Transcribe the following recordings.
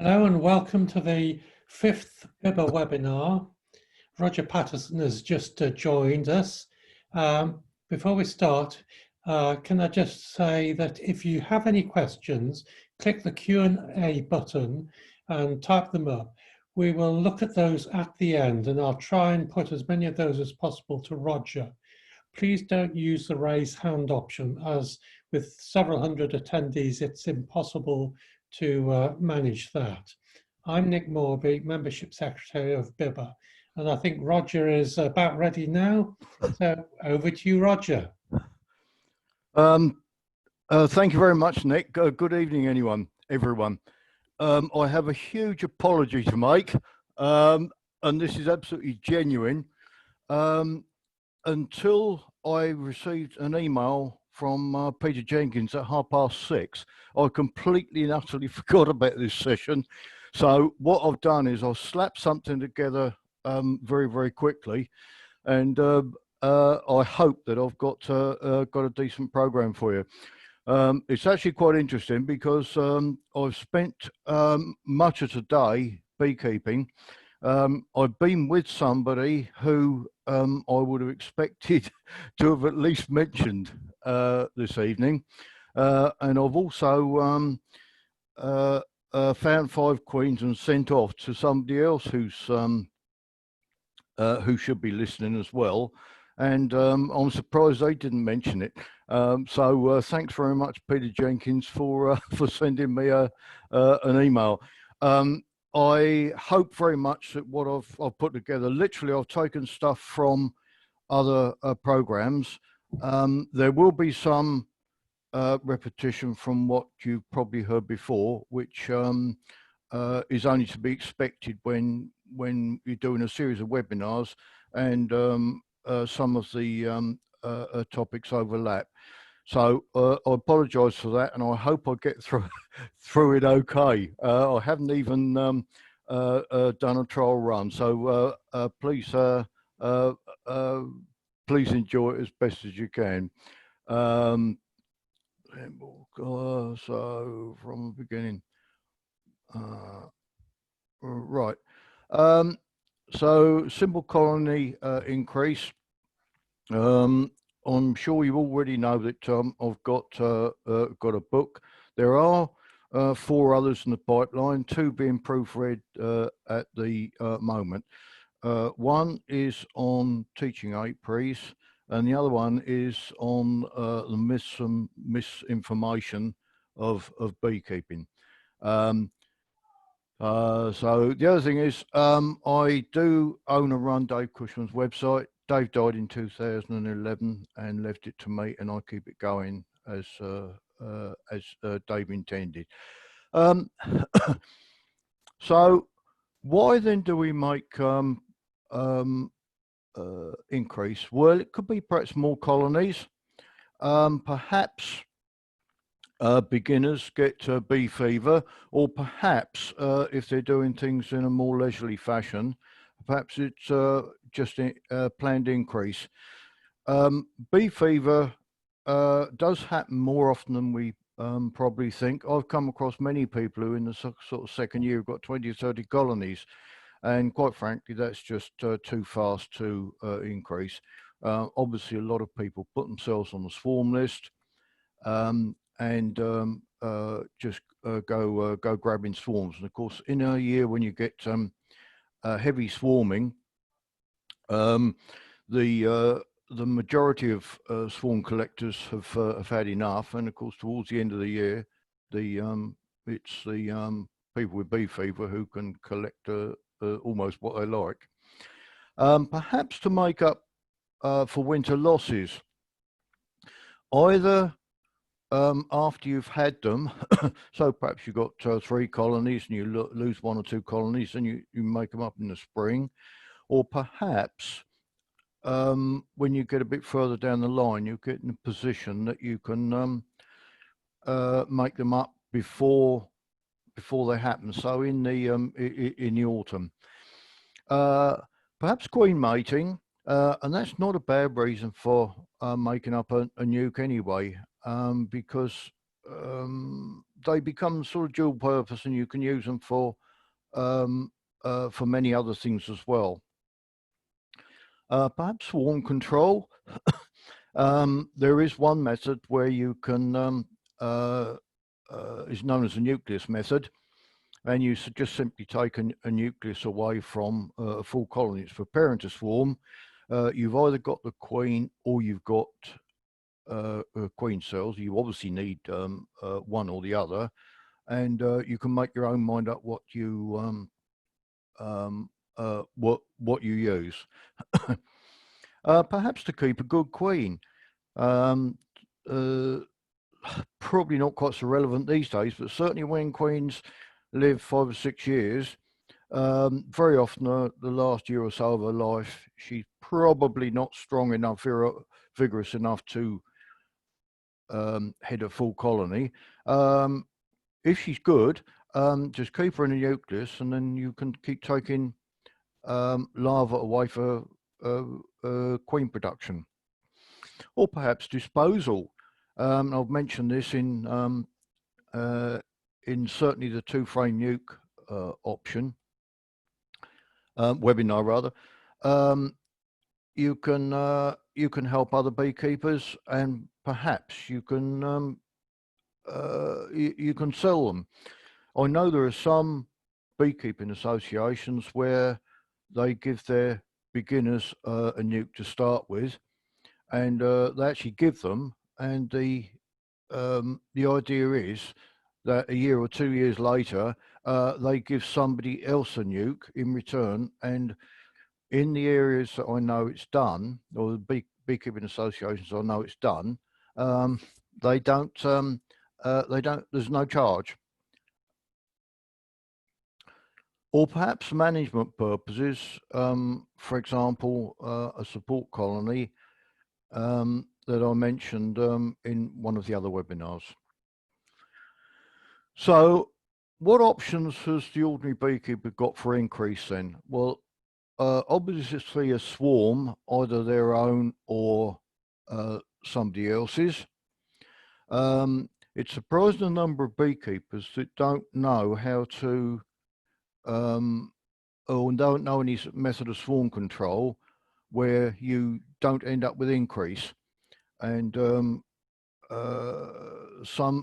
Hello and welcome to the fifth BIBBA webinar. Roger Patterson has just joined us. Before we start, can I just say that if you have any questions, click the Q&A button and type them up. We will look at those at the end and I'll try and put as many of those as possible to Roger. Please don't use the raise hand option, as with several hundred attendees, it's impossible to manage that. I'm Nick Morby, Membership Secretary of BIBBA, and I think Roger is about ready now. So over to you, Roger. Thank you very much, Nick. Good evening, everyone. I have a huge apology to make, and this is absolutely genuine. Until I received an email from Peter Jenkins at 6:30, I completely and utterly forgot about this session. So what I've done is I've slapped something together very, very quickly, and I hope that I've got a decent program for you. It's actually quite interesting because I've spent much of today beekeeping. I've been with somebody who I would have expected to have at least mentioned this evening, and I've also found 5 queens and sent off to somebody else who should be listening as well. And I'm surprised they didn't mention it. So thanks very much, Peter Jenkins, for sending me an email. I hope very much that what I've put together, literally I've taken stuff from other programs. There will be some repetition from what you've probably heard before, which is only to be expected when you're doing a series of webinars and some of the topics overlap. So I apologise for that, and I hope I get through it okay. I haven't even done a trial run, so please enjoy it as best as you can. So from the beginning, right. So simple colony increase. I'm sure you already know that I've got a book. There are 4 others in the pipeline, 2 being proofread at the moment. One is on teaching apiaries, and the other one is on the myths and misinformation of beekeeping. So the other thing is, I do own and run Dave Cushman's website. Dave died in 2011 and left it to me, and I keep it going as Dave intended. So why then do we make increase? Well, it could be perhaps more colonies. Perhaps beginners get bee fever, or perhaps if they're doing things in a more leisurely fashion, perhaps it's just a planned increase. Bee fever does happen more often than we probably think. I've come across many people who in the sort of second year have got 20 or 30 colonies, and quite frankly, that's just too fast to increase. Obviously, a lot of people put themselves on the swarm list and just go grabbing swarms. And of course, in a year when you get heavy swarming, the majority of swarm collectors have had enough, and of course, towards the end of the year, it's the people with bee fever who can collect almost what they like. Perhaps to make up for winter losses, either after you've had them, so perhaps you've got 3 colonies and you lose 1 or 2 colonies, and you make them up in the spring, or perhaps when you get a bit further down the line, you get in a position that you can make them up before they happen. So in the autumn, perhaps queen mating, and that's not a bad reason for making up a nuke anyway, because they become sort of dual purpose, and you can use them for many other things as well. Perhaps swarm control. There is one method where you can, is known as the nucleus method, and you just simply take a nucleus away from a full colony. It's preparing to swarm. You've either got the queen or you've got queen cells. You obviously need one or the other, and you can make your own mind up what you what you use. Perhaps to keep a good queen. Probably not quite so relevant these days, but certainly when queens live 5 or 6 years, very often the last year or so of her life, she's probably not strong enough, vigorous enough to head a full colony. If she's good, just keep her in a nucleus, and then you can keep taking larvae away for queen production. Or perhaps disposal. I've mentioned this in certainly the 2-frame nuke option, webinar rather. You can help other beekeepers, and perhaps you can you can sell them. I know there are some beekeeping associations where they give their beginners a nuke to start with, and they actually give them, and the idea is that a year or 2 years later they give somebody else a nuke in return. And in the areas that I know it's done, or the beekeeping associations I know it's done, they don't there's no charge. Or perhaps management purposes, for example, a support colony that I mentioned in one of the other webinars. So what options has the ordinary beekeeper got for increase then? Well, obviously a swarm, either their own or somebody else's. It's surprising the number of beekeepers that don't know how to or don't know any method of swarm control where you don't end up with increase. And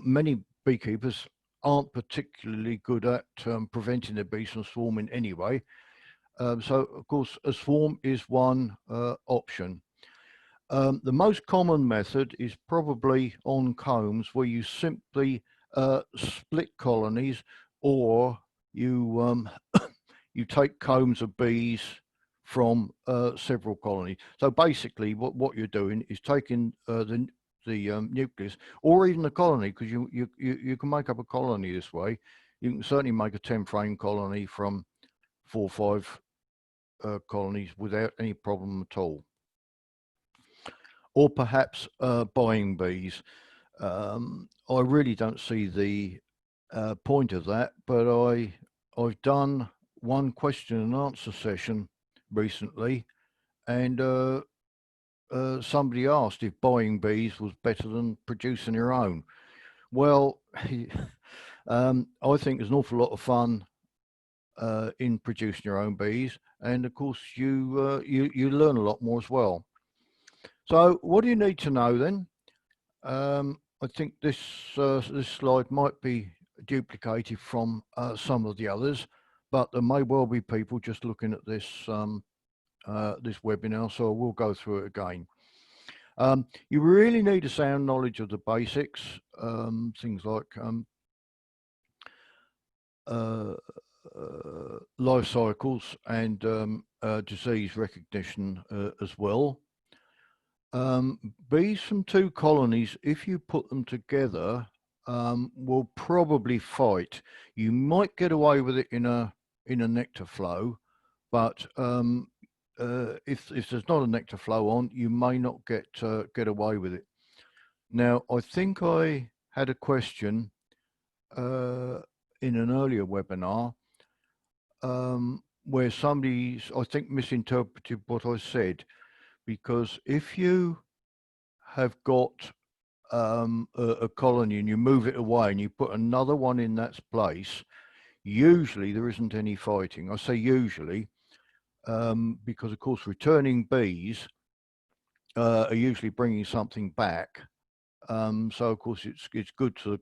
many beekeepers aren't particularly good at preventing their bees from swarming anyway. So of course a swarm is one option. The most common method is probably on combs, where you simply split colonies, or you you take combs of bees from several colonies. So basically what you're doing is taking the nucleus, or even the colony, because you can make up a colony this way. You can certainly make a 10-frame colony from 4 or 5 colonies without any problem at all. Or perhaps buying bees. I really don't see the point of that, but I've done one question and answer session recently, and somebody asked if buying bees was better than producing your own. Well, I think there's an awful lot of fun in producing your own bees, and of course you learn a lot more as well. So what do you need to know then? I think this slide might be duplicated from some of the others, but there may well be people just looking at this this webinar, so I will go through it again. You really need a sound knowledge of the basics, things like life cycles and disease recognition as well. Bees from 2 colonies, if you put them together, will probably fight. You might get away with it in a nectar flow, but if there's not a nectar flow on, you may not get away with it. Now, I think I had a question in an earlier webinar where somebody, I think, misinterpreted what I said, because if you have got a colony and you move it away and you put another one in that place, usually there isn't any fighting. I say usually because, of course, returning bees are usually bringing something back. So, of course, it's good for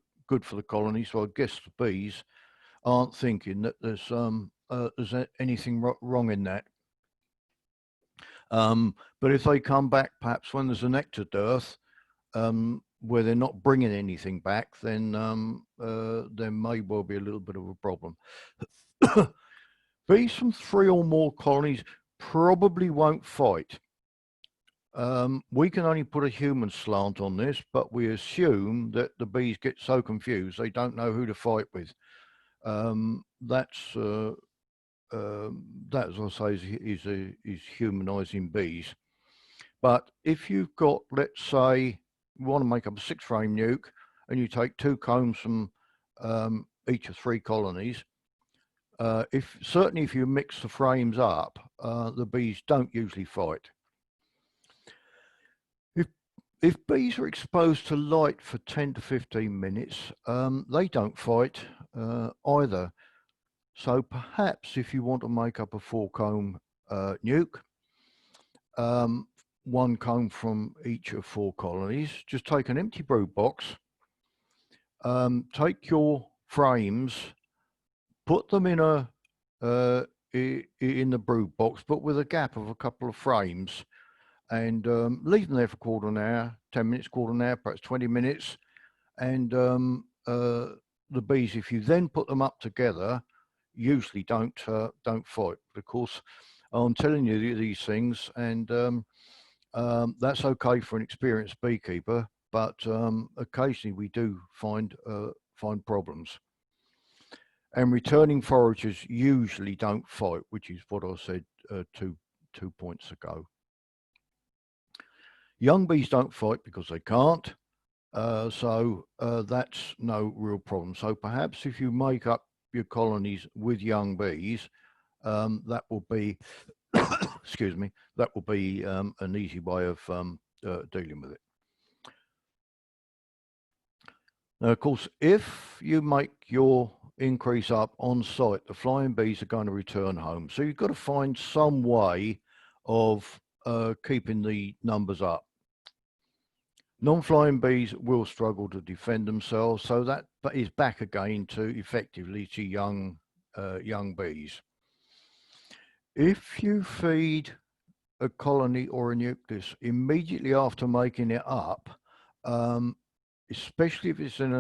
the colony. So I guess the bees aren't thinking that there's anything wrong in that. But if they come back, perhaps when there's a nectar dearth, where they're not bringing anything back, then there may well be a little bit of a problem. Bees from 3 or more colonies probably won't fight. We can only put a human slant on this, but we assume that the bees get so confused they don't know who to fight with. That's as I say, is humanizing bees. But if you've got, let's say, you want to make up a 6-frame nuke, and you take 2 combs from each of 3 colonies, certainly if you mix the frames up, the bees don't usually fight. If bees are exposed to light for 10 to 15 minutes, they don't fight either. So perhaps if you want to make up a 4-comb nuke, 1 comb from each of 4 colonies, just take an empty brood box, take your frames, put them in the brood box, but with a gap of a couple of frames, and leave them there for a quarter of an hour, 10 minutes, quarter of an hour, perhaps 20 minutes. And the bees, if you then put them up together, usually don't fight. But of course, I'm telling you these things, and that's okay for an experienced beekeeper, but occasionally we do find problems. And returning foragers usually don't fight, which is what I said two points ago. Young bees don't fight because they can't, so that's no real problem. So perhaps if you make up your colonies with young bees, that will be, excuse me, that will be an easy way of dealing with it. Now, of course, if you make your increase up on site, the flying bees are going to return home. So you've got to find some way of keeping the numbers up. Non-flying bees will struggle to defend themselves, so that is back again to effectively to young bees. If you feed a colony or a nucleus immediately after making it up, especially if it's in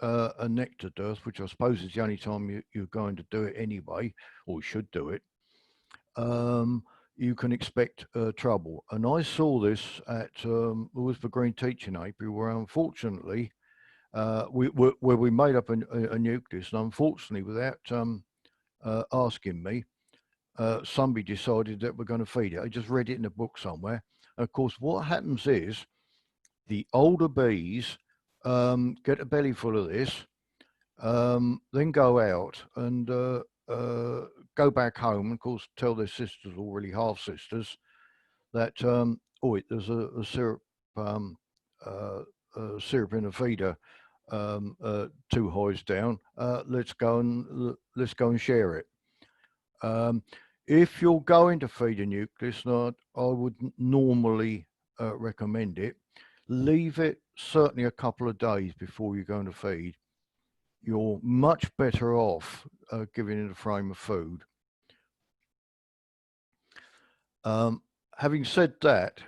a nectar dearth, which I suppose is the only time you're going to do it anyway, or should do it, you can expect trouble. And I saw this at Louisville Green Teaching Apiary, where unfortunately where we made up a nucleus, and unfortunately, without asking me, somebody decided that we're going to feed it. I just read it in a book somewhere. And of course, what happens is the older bees get a belly full of this, then go out and go back home, and of course tell their sisters, or really half sisters, that there's a syrup syrup in a feeder 2 hives down. Let's go and share it. If you're going to feed a nucleus, I would normally recommend it. Leave it certainly a couple of days before you're going to feed. You're much better off giving it a frame of food. Having said that,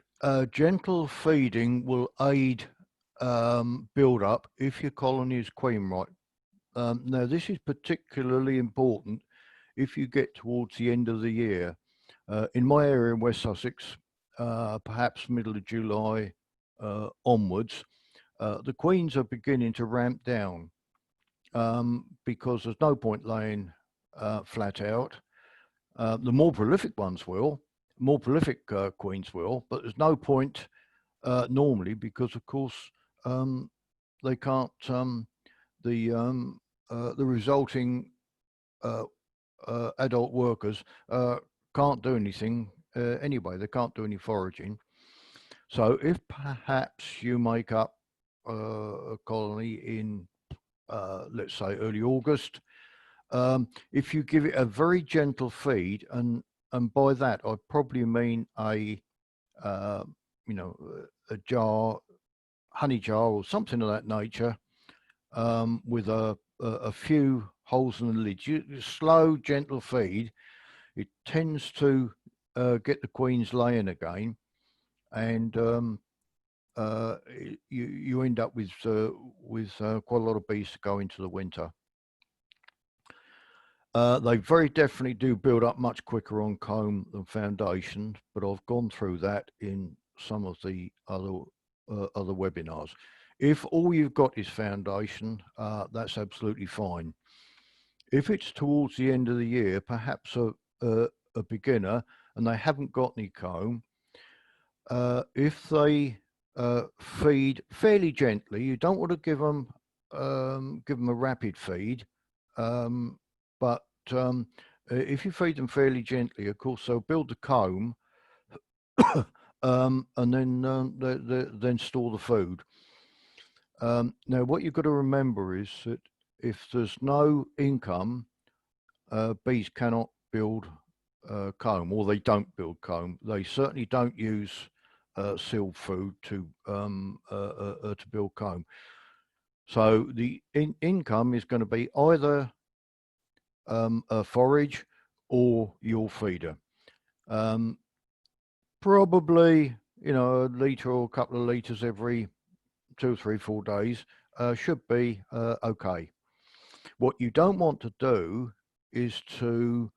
gentle feeding will aid build up if your colony is queen right. Now, this is particularly important if you get towards the end of the year. In my area in West Sussex, perhaps middle of July onwards, the queens are beginning to ramp down because there's no point laying flat out. The more prolific ones will, more prolific queens will, but there's no point normally because, of course, they can't, the resulting adult workers can't do anything anyway. They can't do any foraging. So if perhaps you make up a colony in, let's say, early August, if you give it a very gentle feed, and by that I probably mean a you know, a jar, honey jar or something of that nature, with a few holes in the lid. Slow, gentle feed. It tends to get the queens laying again, and you end up with quite a lot of bees to go into the winter. They very definitely do build up much quicker on comb than foundation, but I've gone through that in some of the other webinars. If all you've got is foundation, that's absolutely fine. If it's towards the end of the year, perhaps a beginner and they haven't got any comb, if they feed fairly gently, you don't want to give them a rapid feed, but if you feed them fairly gently, of course they'll build the comb, and then store the food. Now, what you've got to remember is that if there's no income, bees cannot build comb, or they don't build comb. They certainly don't use sealed food to build comb. So the income is going to be either a forage or your feeder. Probably, a litre or a couple of litres every 2, 3, 4 days should be okay. What you don't want to do is to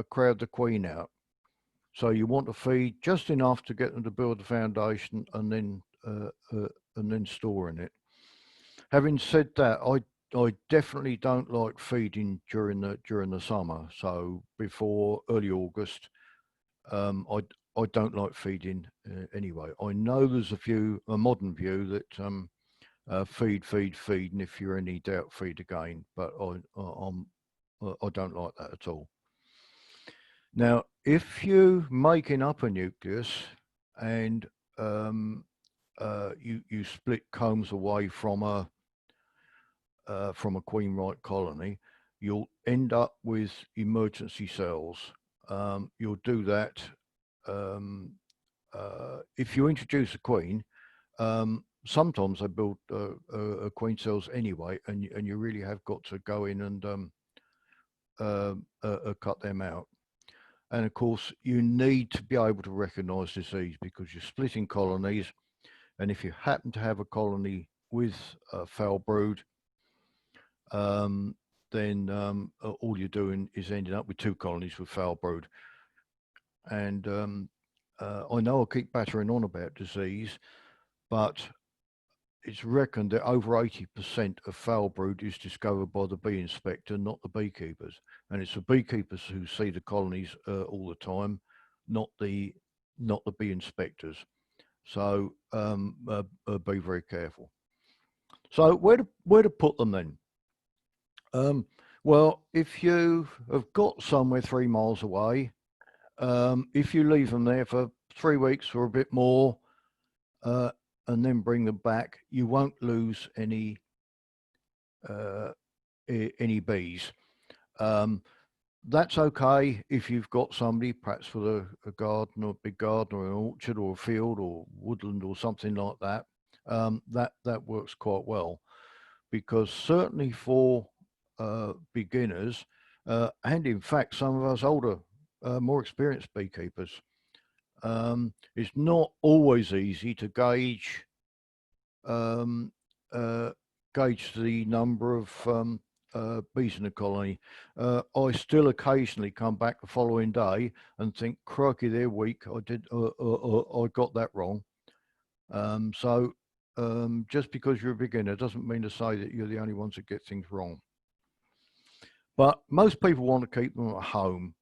crowd the queen out. So you want to feed just enough to get them to build the foundation, and then storing it. Having said that, I definitely don't like feeding during the summer. So before early August, I don't like feeding anyway. I know there's a modern view that feed, and if you're in any doubt, feed again. But I don't like that at all. Now, if you're making up a nucleus and you split combs away from a queen right colony, you'll end up with emergency cells. You'll do that if you introduce a queen. Sometimes they build queen cells anyway, and you really have got to go in and cut them out. And of course, you need to be able to recognise disease, because you're splitting colonies. And if you happen to have a colony with foul brood, then all you're doing is ending up with 2 colonies with foul brood. And I know I keep battering on about disease, but it's reckoned that over 80% of foul brood is discovered by the bee inspector, not the beekeepers. And it's the beekeepers who see the colonies all the time, not the bee inspectors. So be very careful. So where to put them then? Well, if you have got somewhere 3 miles away, if you leave them there for 3 weeks or a bit more, and then bring them back, you won't lose any bees. That's okay if you've got somebody, perhaps with a garden, or a big garden, or an orchard, or a field, or woodland, or something like that. That works quite well, because certainly for beginners, and in fact some of us older, more experienced beekeepers, it's not always easy to gauge the number of bees in a colony. I still occasionally come back the following day and think, crikey, they're weak. I got that wrong. So just because you're a beginner doesn't mean to say that you're the only ones that get things wrong. But most people want to keep them at home.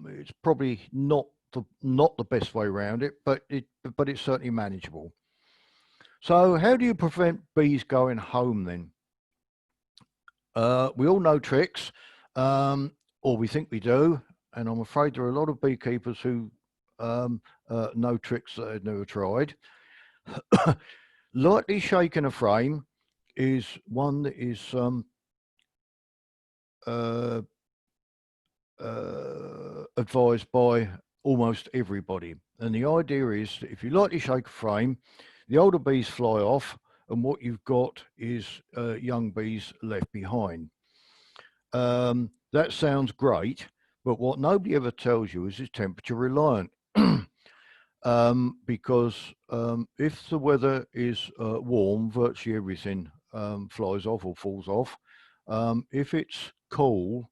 It's probably not the best way around it, but it's certainly manageable. So how do you prevent bees going home then? We all know tricks, or we think we do, and I'm afraid there are a lot of beekeepers who know tricks that they've never tried. Lightly shaking a frame is one that is uh, advised by almost everybody. And the idea is that if you lightly shake a frame, the older bees fly off, and what you've got is young bees left behind. That sounds great, but what nobody ever tells you is it's temperature reliant. Because if the weather is warm, virtually everything flies off or falls off. If it's cool,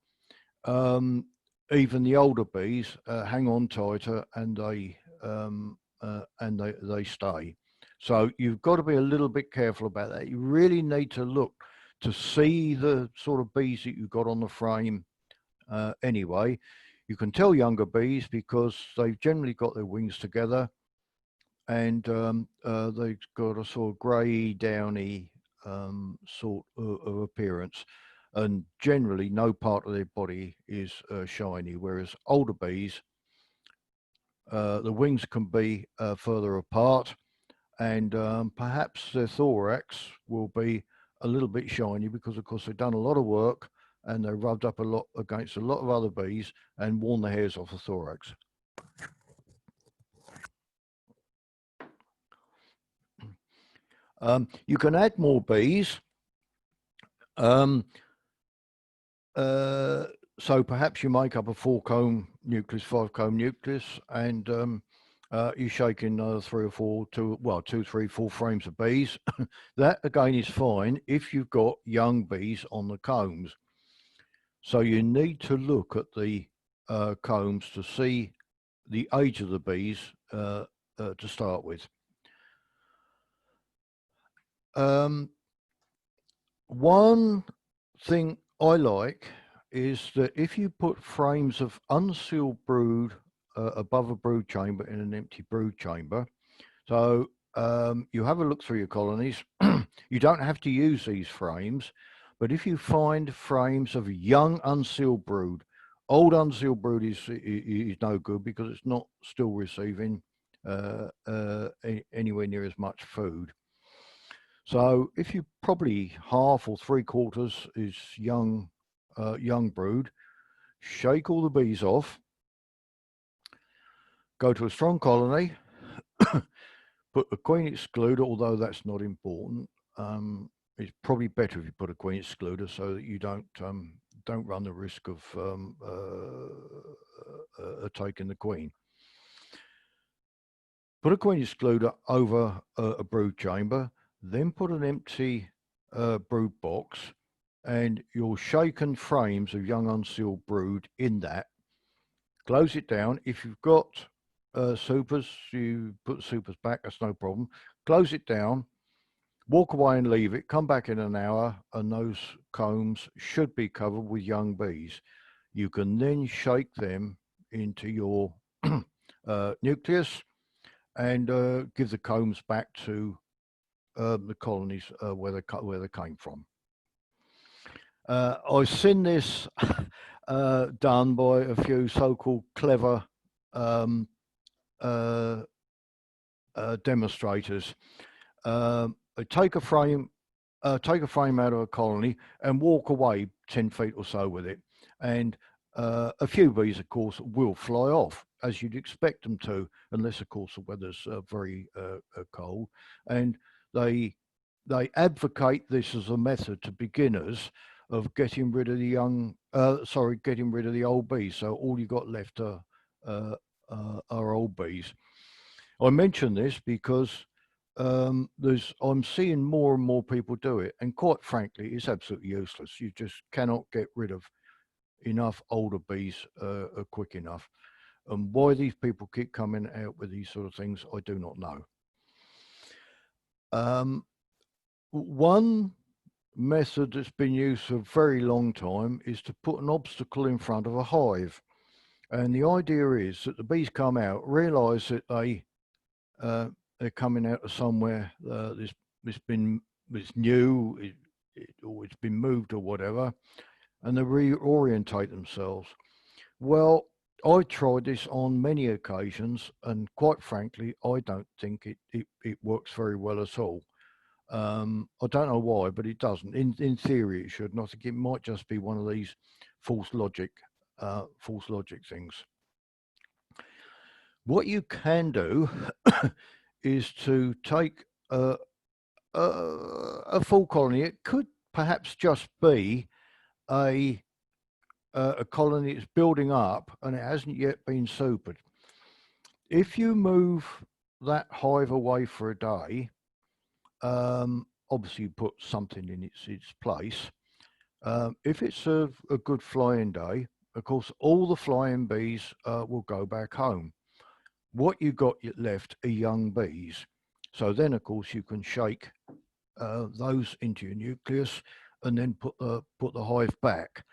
um, even the older bees hang on tighter, and they stay. So you've got to be a little bit careful about that. You really need to look to see the sort of bees that you've got on the frame. Anyway, you can tell younger bees because they've generally got their wings together, and they've got a sort of grey, downy sort of appearance, and generally no part of their body is shiny, whereas older bees, the wings can be further apart, and perhaps their thorax will be a little bit shiny because, of course, they've done a lot of work and they're rubbed up a lot against a lot of other bees and worn the hairs off the thorax. You can add more bees. So perhaps you make up a 4-comb nucleus, 5-comb nucleus, and you shake in 3 or 4, 2, 3, 4 frames of bees. That again is fine if you've got young bees on the combs. So you need to look at the combs to see the age of the bees to start with. One thing I like is that if you put frames of unsealed brood above a brood chamber in an empty brood chamber, so you have a look through your colonies. You don't have to use these frames, but if you find frames of young unsealed brood, old unsealed brood is no good because it's not still receiving anywhere near as much food. So if you probably half or 3/4 is young brood, shake all the bees off, go to a strong colony, put a queen excluder, although that's not important. It's probably better if you put a queen excluder so that you don't run the risk of taking the queen. Put a queen excluder over a brood chamber, then put an empty brood box and your shaken frames of young unsealed brood in that. Close it down. If you've got supers, you put the supers back, that's no problem. Close it down, walk away and leave it, come back in an hour, and those combs should be covered with young bees. You can then shake them into your nucleus and give the combs back to the colonies where they came from. I've seen this done by a few so-called clever demonstrators. They take a frame out of a colony and walk away 10 feet or so with it, and a few bees, of course, will fly off, as you'd expect them to, unless, of course, the weather's very cold. And they advocate this as a method to beginners of getting rid of the getting rid of the old bees. So all you got left are old bees. I mention this because I'm seeing more and more people do it, and quite frankly, it's absolutely useless. You just cannot get rid of enough older bees quick enough. And why these people keep coming out with these sort of things, I do not know. One method that's been used for a very long time is to put an obstacle in front of a hive. And the idea is that the bees come out, realize that they're coming out of somewhere that's new, or it's been moved or whatever, and they reorientate themselves. Well, I tried this on many occasions, and quite frankly, I don't think it works very well at all. I don't know why, but it doesn't. In theory, it should. And I think it might just be one of these false logic, false logic things. What you can do is to take a full colony. It could perhaps just be a a colony that's building up and it hasn't yet been supered. If you move that hive away for a day, obviously you put something in its place. If it's a good flying day, of course, all the flying bees will go back home. What you got left are young bees. So then, of course, you can shake those into your nucleus and then put the hive back.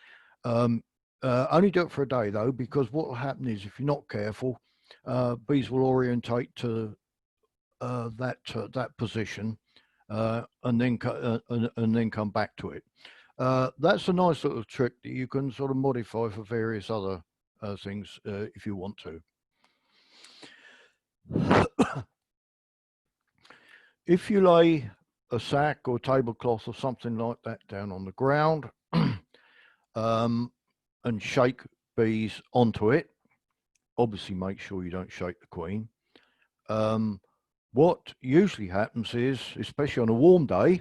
Only do it for a day though, because what will happen is if you're not careful, bees will orientate to that position and then come back to it. That's a nice little trick that you can sort of modify for various other things if you want to. If you lay a sack or tablecloth or something like that down on the ground and shake bees onto it, obviously make sure you don't shake the queen. What usually happens is, especially on a warm day,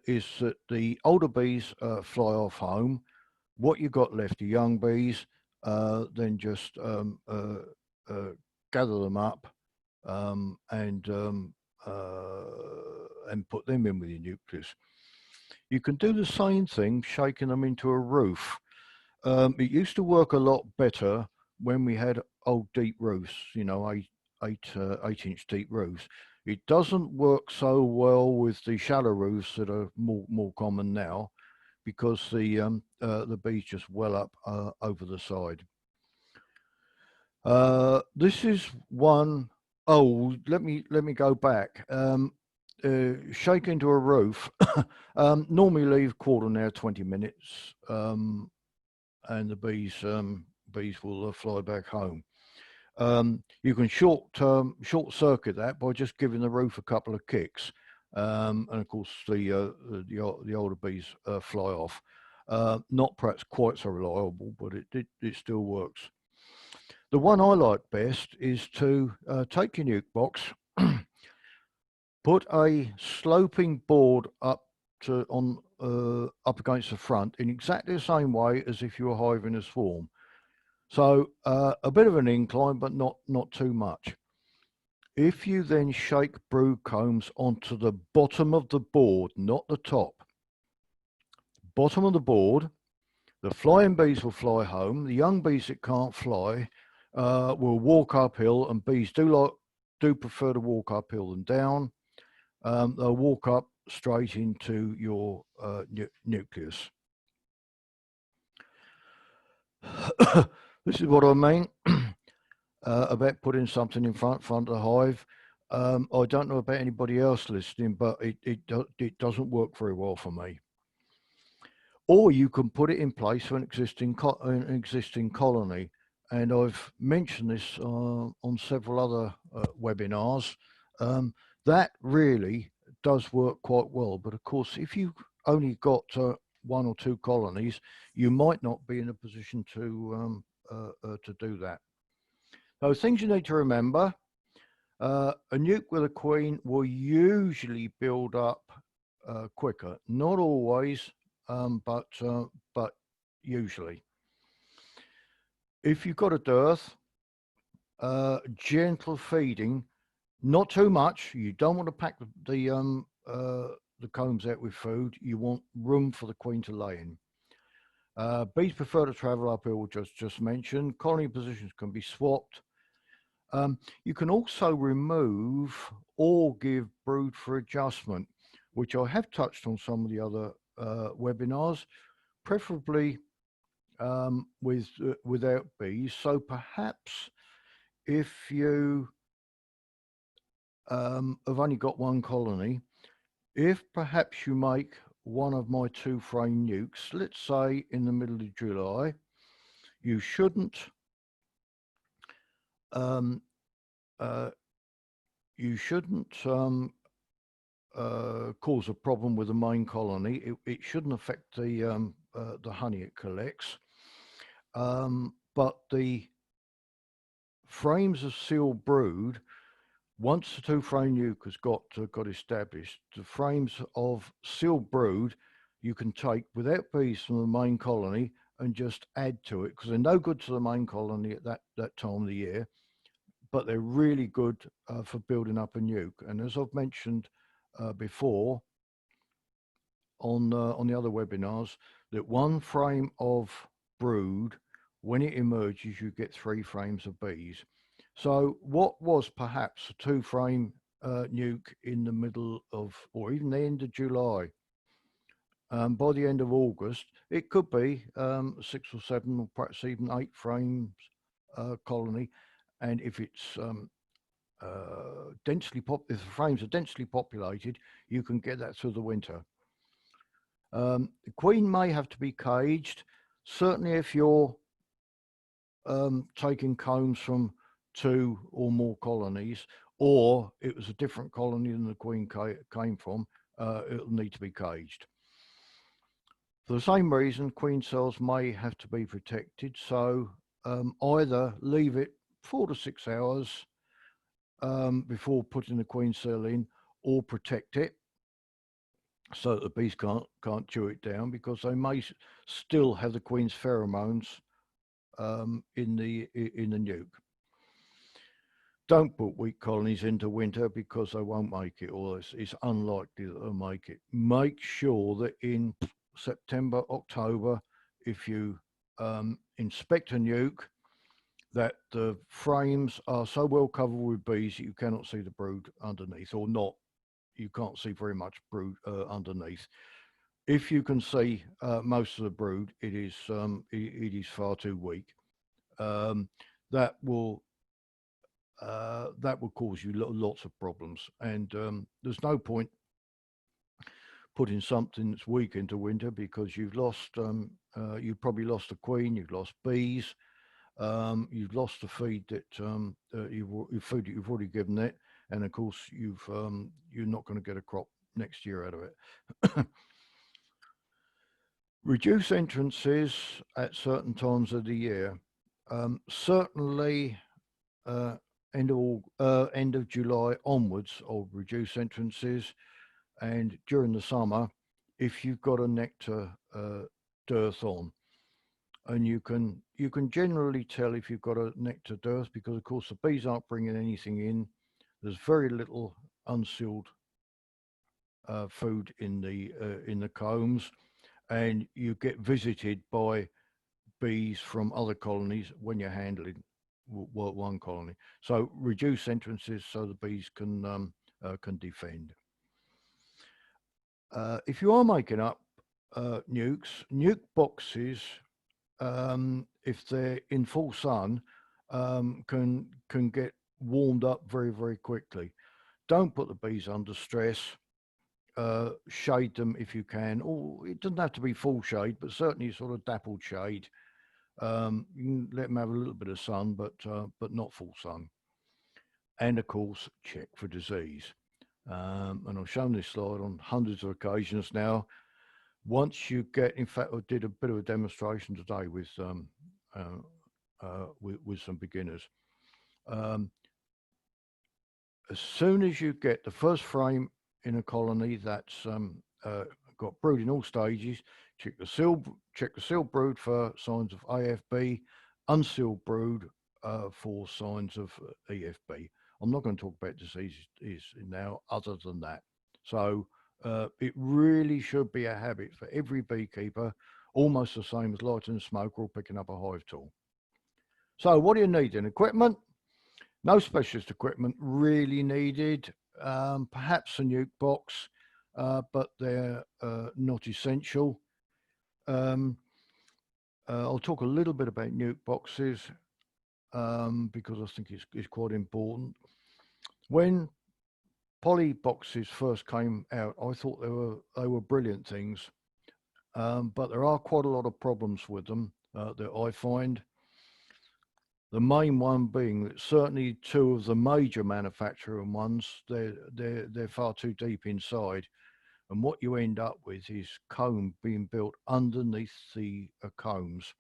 is that the older bees fly off home. What you got left are young bees, then just gather them up and put them in with your nucleus. You can do the same thing, shaking them into a roof. It used to work a lot better when we had old deep roofs, you know, 8-inch deep roofs. It doesn't work so well with the shallow roofs that are more common now, because the bees just well up over the side. This is one. Oh, let me go back. Shake into a roof. Normally leave quarter an hour, 20 minutes, and the bees will fly back home. You can short circuit that by just giving the roof a couple of kicks, and of course the older bees fly off. Not perhaps quite so reliable, but it still works. The one I like best is to take your nuke box, put a sloping board up against the front in exactly the same way as if you were hiving a swarm. So a bit of an incline, but not too much. If you then shake brood combs onto the bottom of the board, not the top, bottom of the board, the flying bees will fly home. The young bees that can't fly will walk uphill, and bees do prefer to walk uphill than down. They'll walk up straight into your nucleus. This is what I mean about putting something in front of the hive. I don't know about anybody else listening, but it doesn't work very well for me. Or you can put it in place for an existing colony. And I've mentioned this on several other webinars. That really does work quite well. But of course, if you only got one or two colonies, you might not be in a position to do that. So things you need to remember: a nuke with a queen will usually build up quicker. Not always, but usually. If you've got a dearth, gentle feeding, not too much. You don't want to pack the combs out with food. You want room for the queen to lay in. Bees prefer to travel uphill, just mentioned. Colony positions can be swapped. You can also remove or give brood for adjustment, which I have touched on some of the other webinars, preferably without bees. So perhaps if you have only got one colony, if perhaps you make one of my 2 frame nukes, let's say in the middle of July, you shouldn't um, uh, you shouldn't cause a problem with the main colony. It shouldn't affect the honey it collects. But the frames of sealed brood, once the two-frame nuke has got established, the frames of sealed brood you can take without bees from the main colony and just add to it, because they're no good to the main colony at that time of the year, but they're really good for building up a nuke. And as I've mentioned before on the other webinars, that one frame of brood, when it emerges, you get 3 frames of bees. So what was perhaps a 2-frame nuke in the middle of, or even the end of July, by the end of August, it could be 6 or 7 or perhaps even 8 frames colony. And if it's if the frames are densely populated, you can get that through the winter. The queen may have to be caged, certainly if you're taking combs from 2 or more colonies, or it was a different colony than the queen came from, it'll need to be caged. For the same reason, queen cells may have to be protected, so either leave it 4 to 6 hours before putting the queen cell in, or protect it so that the bees can't chew it down, because they may still have the queen's pheromones in the nuke. Don't put weak colonies into winter, because they won't make it, or it's unlikely that they'll make it. Make sure that in September, October, if you inspect a nuke, that the frames are so well covered with bees that you cannot see the brood underneath, or not. You can't see very much brood underneath. If you can see most of the brood, it is far too weak. That will cause you lots of problems, and there's no point putting something that's weak into winter, because you've you've probably lost a queen, you've lost bees, you've lost the feed that you've already given it, and of course you're not going to get a crop next year out of it. Reduce entrances at certain times of the year. Certainly end of July onwards, I'll reduce entrances, and during the summer, if you've got a nectar dearth on. And you can generally tell if you've got a nectar dearth, because of course the bees aren't bringing anything in. There's very little unsealed food in the combs, and you get visited by bees from other colonies when you're handling one colony. So reduce entrances so the bees can defend. If you are making up nuke boxes, if they're in full sun, can get warmed up very, very quickly. Don't put the bees under stress. Shade them if you can, or it doesn't have to be full shade, but certainly sort of dappled shade. You can let them have a little bit of sun, but not full sun. And of course, check for disease. And I've shown this slide on hundreds of occasions now. Once you get, in fact, I did a bit of a demonstration today with some beginners. As soon as you get the first frame in a colony that's got brood in all stages, check the sealed brood for signs of AFB, unsealed brood for signs of EFB. I'm not going to talk about diseases now other than that. So it really should be a habit for every beekeeper, almost the same as lighting a smoker or picking up a hive tool. So what do you need in equipment? No specialist equipment really needed. Perhaps a nuke box, but they're not essential. I'll talk a little bit about nuke boxes because I think it's quite important. When poly boxes first came out, I thought they were brilliant things, but there are quite a lot of problems with them that I find. The main one being that certainly two of the major manufacturing ones, they're far too deep inside, and what you end up with is comb being built underneath the combs.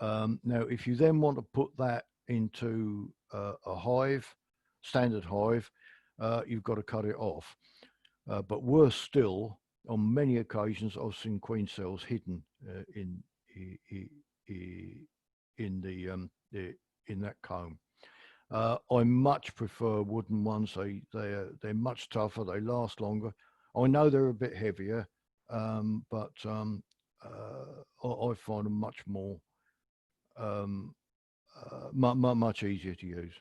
Now, if you then want to put that into a hive, standard hive, you've got to cut it off. But worse still, on many occasions, I've seen queen cells hidden in in that comb. I much prefer wooden ones. They're much tougher. They last longer. I know they're a bit heavier, but I find them much more much easier to use.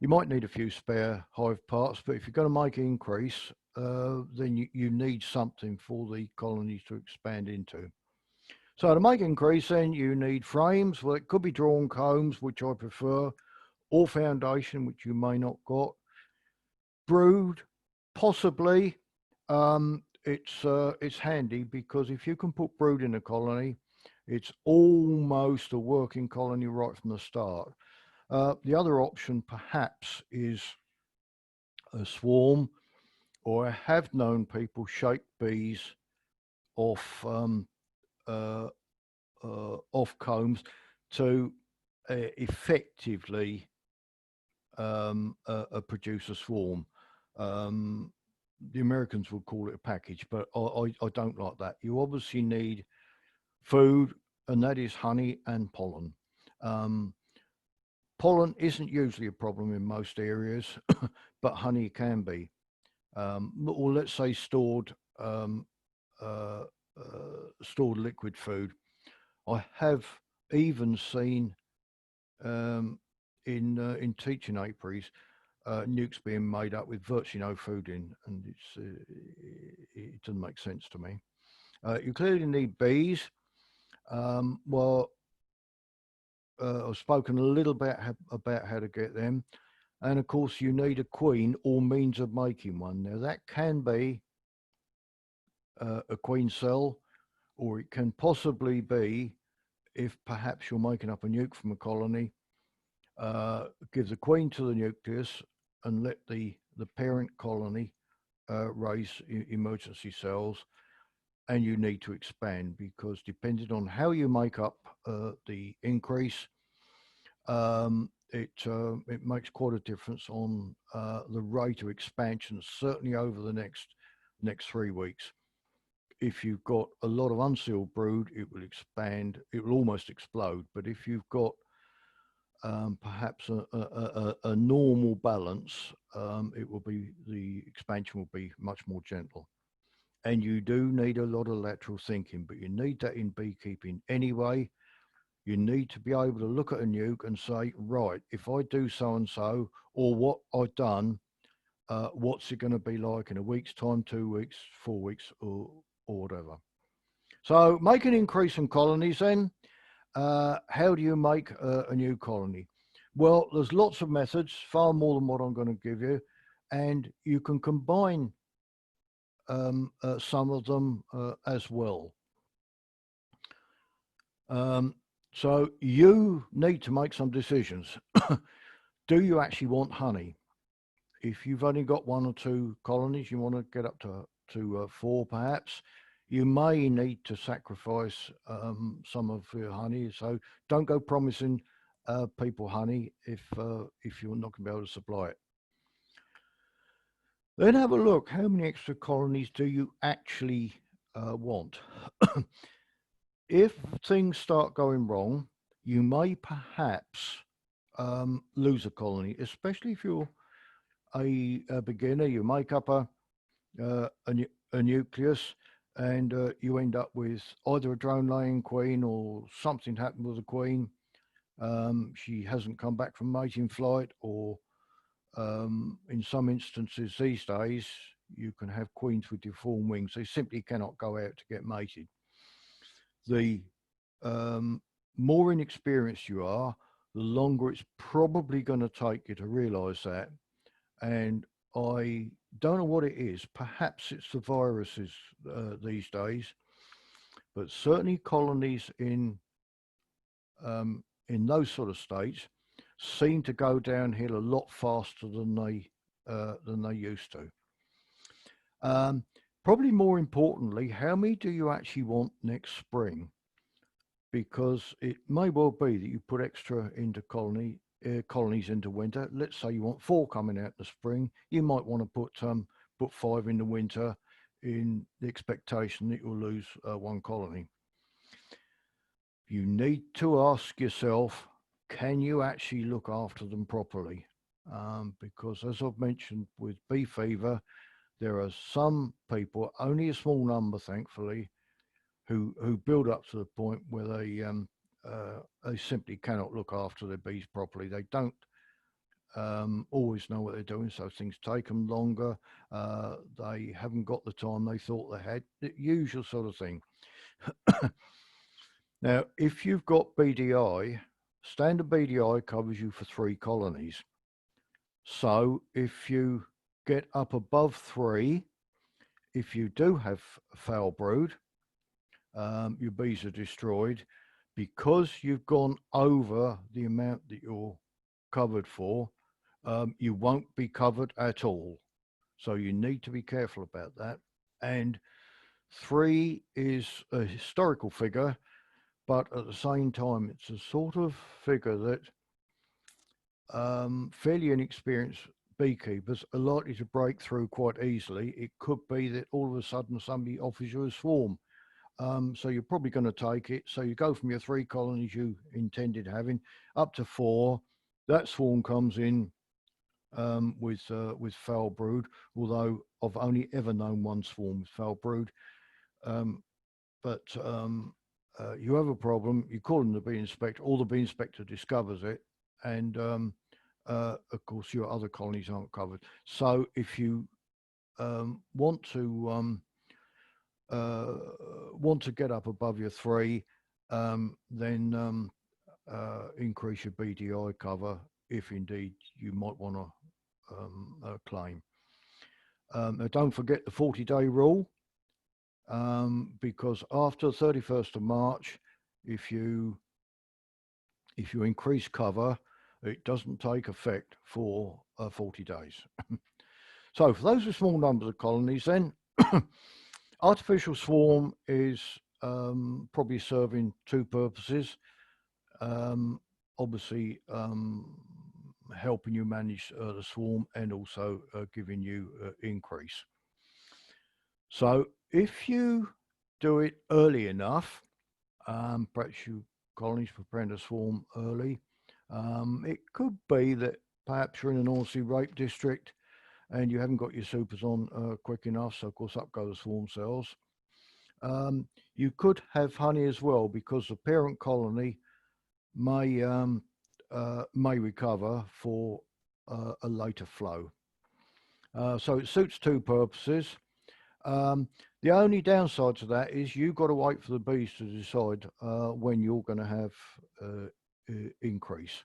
You might need a few spare hive parts, but if you're going to make an increase, then you need something for the colonies to expand into. So to make increase, then you need frames. Well, it could be drawn combs, which I prefer, or foundation, which you may not got. Brood, possibly. It's handy because if you can put brood in a colony, it's almost a working colony right from the start. The other option perhaps is a swarm, or I have known people shake bees off off combs to effectively produce a swarm. The Americans would call it a package, but I don't like that. You obviously need food, and that is honey and pollen. Pollen isn't usually a problem in most areas, but honey can be. Or let's say stored stored liquid food. I have even seen in teaching apiaries nukes being made up with virtually no food in, and it doesn't make sense to me. You clearly need bees. Well, I've spoken a little bit about how to get them, and of course you need a queen or means of making one. Now that can be a queen cell, or it can possibly be, if perhaps you're making up a nuke from a colony, give the queen to the nucleus and let the parent colony raise emergency cells, and you need to expand because depending on how you make up the increase, it makes quite a difference on the rate of expansion, certainly over the next 3 weeks. If you've got a lot of unsealed brood, it will expand, it will almost explode. But if you've got perhaps a normal balance, the expansion will be much more gentle. And you do need a lot of lateral thinking, but you need that in beekeeping anyway. You need to be able to look at a nuke and say, right, if I do so and so, or what I've done, what's it going to be like in a week's time, 2 weeks, 4 weeks, or whatever. So make an increase in colonies then. How do you make a new colony? Well, there's lots of methods, far more than what I'm going to give you, and you can combine some of them as well. So you need to make some decisions. Do you actually want honey? If you've only got 1 or 2 colonies, you want to get up to 4 perhaps, you may need to sacrifice some of your honey. So don't go promising people honey if you're not going to be able to supply it. Then have a look, how many extra colonies do you actually want? If things start going wrong, you may perhaps lose a colony, especially if you're a beginner. You make up a nucleus, and you end up with either a drone laying queen or something happened with the queen. She hasn't come back from mating flight, or in some instances these days, you can have queens with deformed wings. They simply cannot go out to get mated. The more inexperienced you are, the longer it's probably going to take you to realize that. And I don't know what it is. Perhaps it's the viruses these days, but certainly colonies in in those sort of states seem to go downhill a lot faster than they used to. Probably more importantly, how many do you actually want next spring? Because it may well be that you put extra into colonies into winter. Let's say you want 4 coming out in the spring. You might want to put 5 in the winter in the expectation that you'll lose 1 colony. You need to ask yourself, can you actually look after them properly? Because as I've mentioned with bee fever, there are some people, only a small number, thankfully, who build up to the point where they simply cannot look after their bees properly. They don't always know what they're doing, so things take them longer. They haven't got the time they thought they had, the usual sort of thing. Now, if you've got BDI, standard BDI covers you for 3 colonies. So if you get up above 3, if you do have foul brood, your bees are destroyed because you've gone over the amount that you're covered for. You won't be covered at all. So you need to be careful about that. And 3 is a historical figure, but at the same time, it's a sort of figure that fairly inexperienced beekeepers are likely to break through quite easily. It could be that all of a sudden somebody offers you a swarm. So you're probably going to take it. So you go from your 3 colonies you intended having up to 4. That swarm comes in with foul brood, although I've only ever known 1 swarm with foul brood. But you have a problem, you call in the bee inspector, or the bee inspector discovers it, and of course your other colonies aren't covered. So if you want to get up above your 3, then increase your BDI cover if indeed you might want to claim. Now don't forget the 40-day rule. Because after 31st of March, if you increase cover, it doesn't take effect for 40 days. So for those with small numbers of colonies, then artificial swarm is probably serving 2 purposes. Obviously, helping you manage the swarm and also giving you increase. So if you do it early enough, perhaps you colonies preparing to swarm early, it could be that perhaps you're in an Hornsey rape district and you haven't got your supers on quick enough, so of course up go the swarm cells. You could have honey as well, because the parent colony may recover for a later flow. So it suits 2 purposes. The only downside to that is you've got to wait for the bees to decide when you're going to have increase.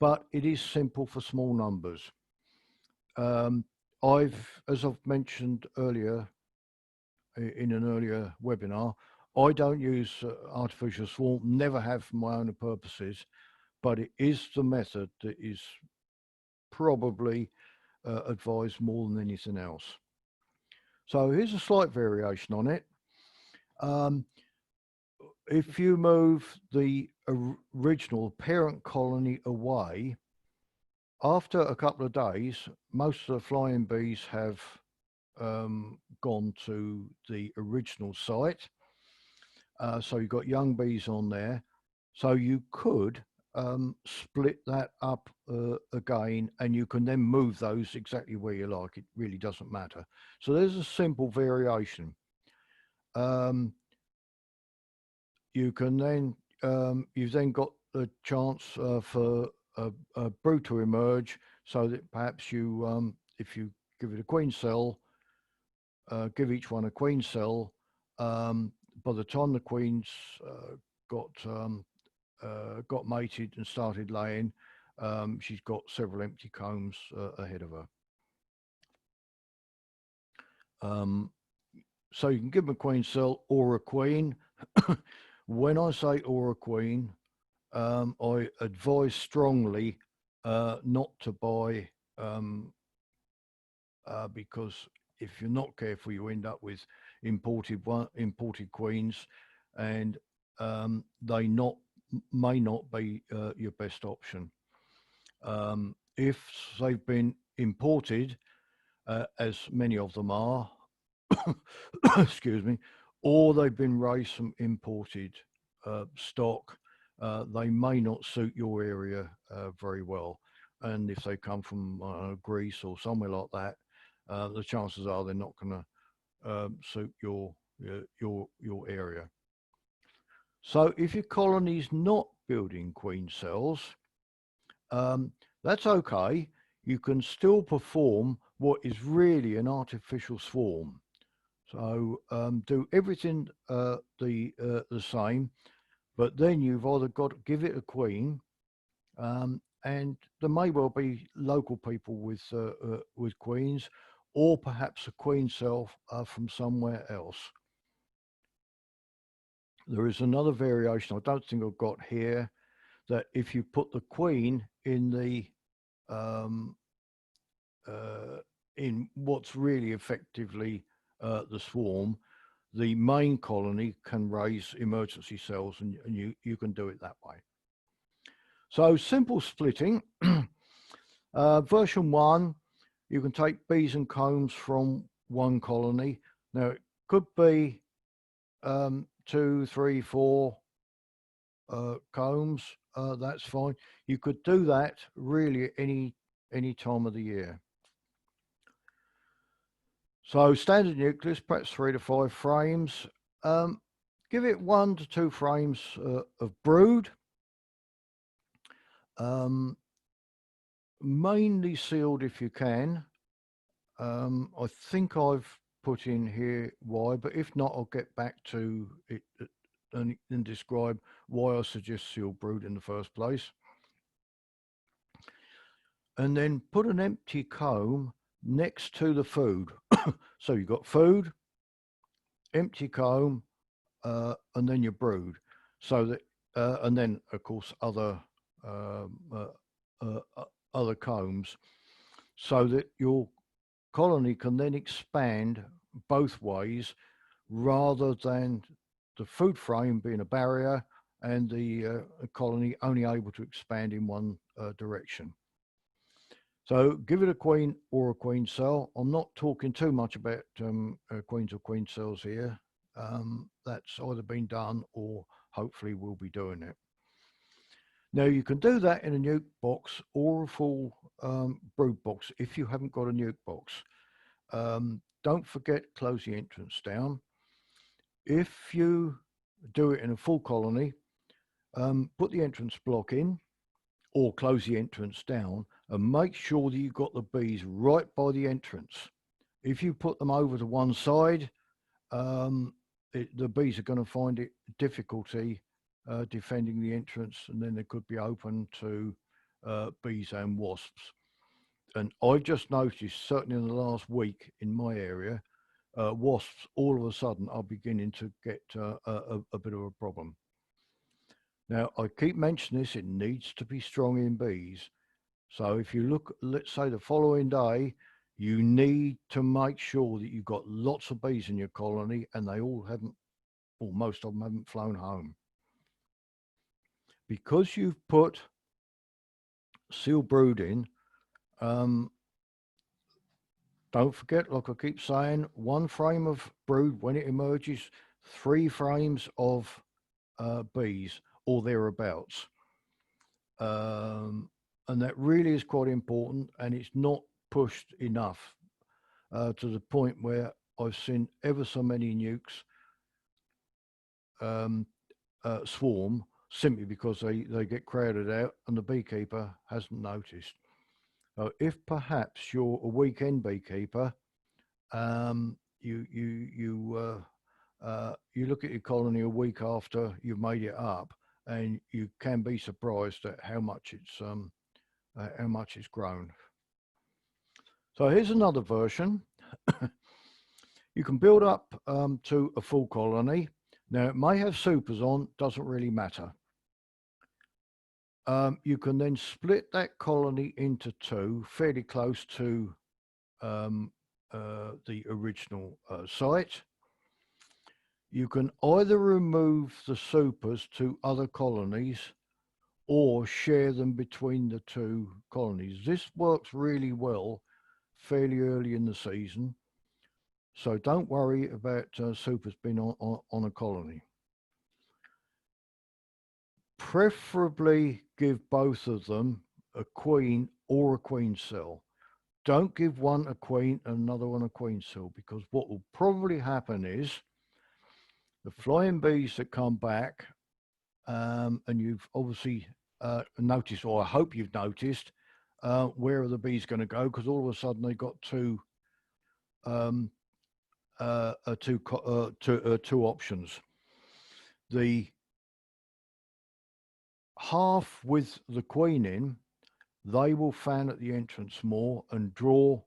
But it is simple for small numbers. As I've mentioned earlier in an earlier webinar, I don't use artificial swarm, never have for my own purposes, but it is the method that is probably advised more than anything else. So here's a slight variation on it. If you move the original parent colony away, after a couple of days, most of the flying bees have gone to the original site. So you've got young bees on there. So you could split that up again, and you can then move those exactly where you like. It really doesn't matter. So there's a simple variation. You can then you've then got the chance for a brood to emerge, so that perhaps you if you give it a queen cell, give each one a queen cell. By the time the queens got mated and started laying, she's got several empty combs ahead of her. So you can give them a queen cell or a queen. When I say or a queen, I advise strongly not to buy, because if you're not careful, you end up with imported queens, and they may not be your best option. If they've been imported, as many of them are, excuse me, or they've been raised from imported stock, they may not suit your area very well. And if they come from Greece or somewhere like that, the chances are they're not going to suit your area. So if your colony's not building queen cells, that's okay. You can still perform what is really an artificial swarm. So do everything the same, but then you've either got to give it a queen, and there may well be local people with queens, or perhaps a queen cell from somewhere else. There is another variation I don't think I've got here, that if you put the queen in the in what's really effectively the swarm, the main colony can raise emergency cells, and you can do it that way. So simple splitting. Version 1, you can take bees and combs from one colony. Now it could be 2, 3, 4 combs. That's fine. You could do that really any time of the year. So standard nucleus, perhaps 3 to 5 frames. Give it 1 to 2 frames of brood. Mainly sealed if you can. I think I've put in here why, but if not, I'll get back to it and describe why I suggest sealed brood in the first place. And then put an empty comb next to the food. So you've got food, empty comb, and then your brood. So that, and then of course other combs, so that your colony can then expand both ways, rather than the food frame being a barrier and the colony only able to expand in one direction. So give it a queen or a queen cell. I'm not talking too much about queens or queen cells here. That's either been done or hopefully we'll be doing it. Now you can do that in a nuke box or a full brood box if you haven't got a nuke box. Don't forget, close the entrance down. If you do it in a full colony, put the entrance block in or close the entrance down, and make sure that you've got the bees right by the entrance. If you put them over to one side, the bees are going to find it difficulty defending the entrance, and then they could be open to bees and wasps. And I just noticed, certainly in the last week in my area, wasps all of a sudden are beginning to get a bit of a problem. Now, I keep mentioning this, it needs to be strong in bees. So if you look, let's say the following day, you need to make sure that you've got lots of bees in your colony and they all haven't, or most of them haven't flown home. Because you've put sealed brood in, don't forget, like I keep saying, 1 frame of brood when it emerges, 3 frames of bees or thereabouts. And that really is quite important, and it's not pushed enough to the point where I've seen ever so many nukes swarm simply because they get crowded out and the beekeeper hasn't noticed. So if perhaps you're a weekend beekeeper, you look at your colony a week after you've made it up, and you can be surprised at how much it's grown. So here's another version. You can build up to a full colony. Now it may have supers on, doesn't really matter. you can then split that colony into two, fairly close to the original site. You can either remove the supers to other colonies or share them between the two colonies. This works really well fairly early in the season, so don't worry about supers being on a colony. Preferably give both of them a queen or a queen cell. Don't give one a queen and another one a queen cell, because what will probably happen is the flying bees that come back, and you've obviously noticed, or I hope you've noticed, where are the bees going to go? Because all of a sudden they've got two options. The half with the queen in, they will fan at the entrance more and draw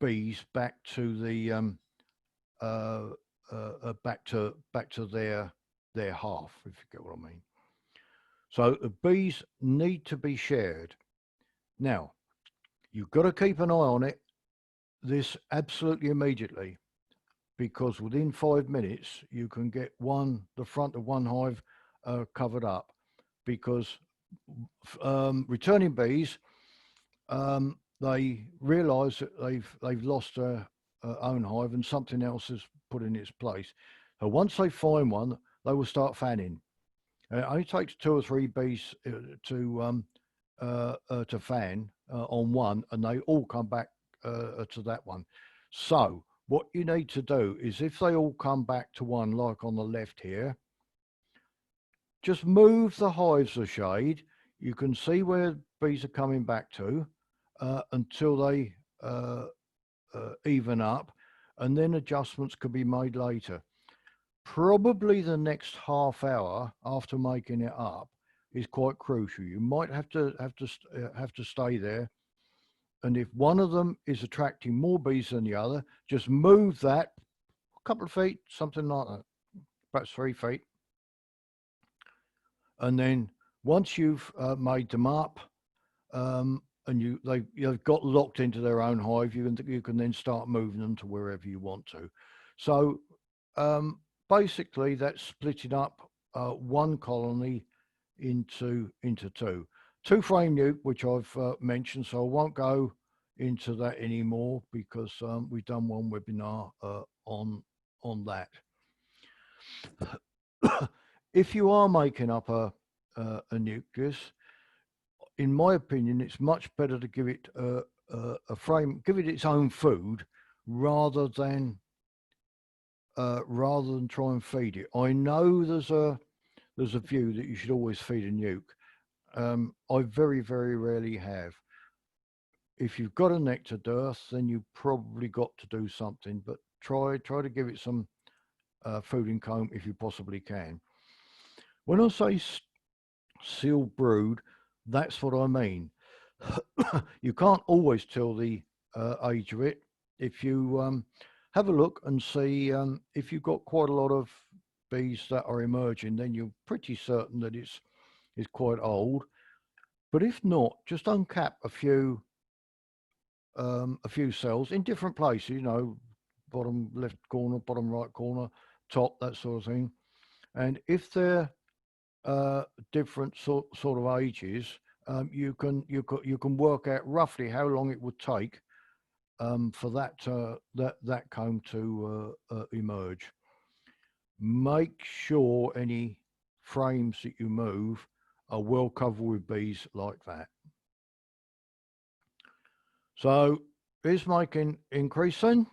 bees back to the back to their half, if you get what I mean. So the bees need to be shared. Now, you've got to keep an eye on it, this absolutely immediately, because within 5 minutes you can get the front of one hive covered up, because returning bees, they realise that they've lost their own hive and something else is put in its place. So once they find one, they will start fanning. It only takes 2 or 3 bees to fan on one, and they all come back to that one. So what you need to do is, if they all come back to one, like on the left here, just move the hives a shade. You can see where bees are coming back to until they even up, and then adjustments can be made later. Probably the next half hour after making it up is quite crucial. You might have to stay there, and if one of them is attracting more bees than the other, just move that a couple of feet, something like that, perhaps 3 feet, and then once you've made them up, and they've got locked into their own hive, you can then start moving them to wherever you want to. So basically, that's splitting up one colony into two. 2-frame nuke, which I've mentioned, so I won't go into that anymore, because we've done one webinar on that. If you are making up a nucleus, in my opinion, it's much better to give it a frame, give it its own food, rather than try and feed it. I know there's a view that you should always feed a nuke. I very, very rarely have. If you've got a nectar dearth, then you've probably got to do something, but try to give it some food and comb if you possibly can. When I say sealed brood, that's what I mean. You can't always tell the age of it. If you have a look and see if you've got quite a lot of bees that are emerging, then you're pretty certain that it's quite old. But if not, just uncap a few cells in different places, you know, bottom left corner, bottom right corner, top, that sort of thing. And if they're different sort of ages, you can work out roughly how long it would take for that comb to emerge. Make sure any frames that you move are well covered with bees like that. So here's making increasing.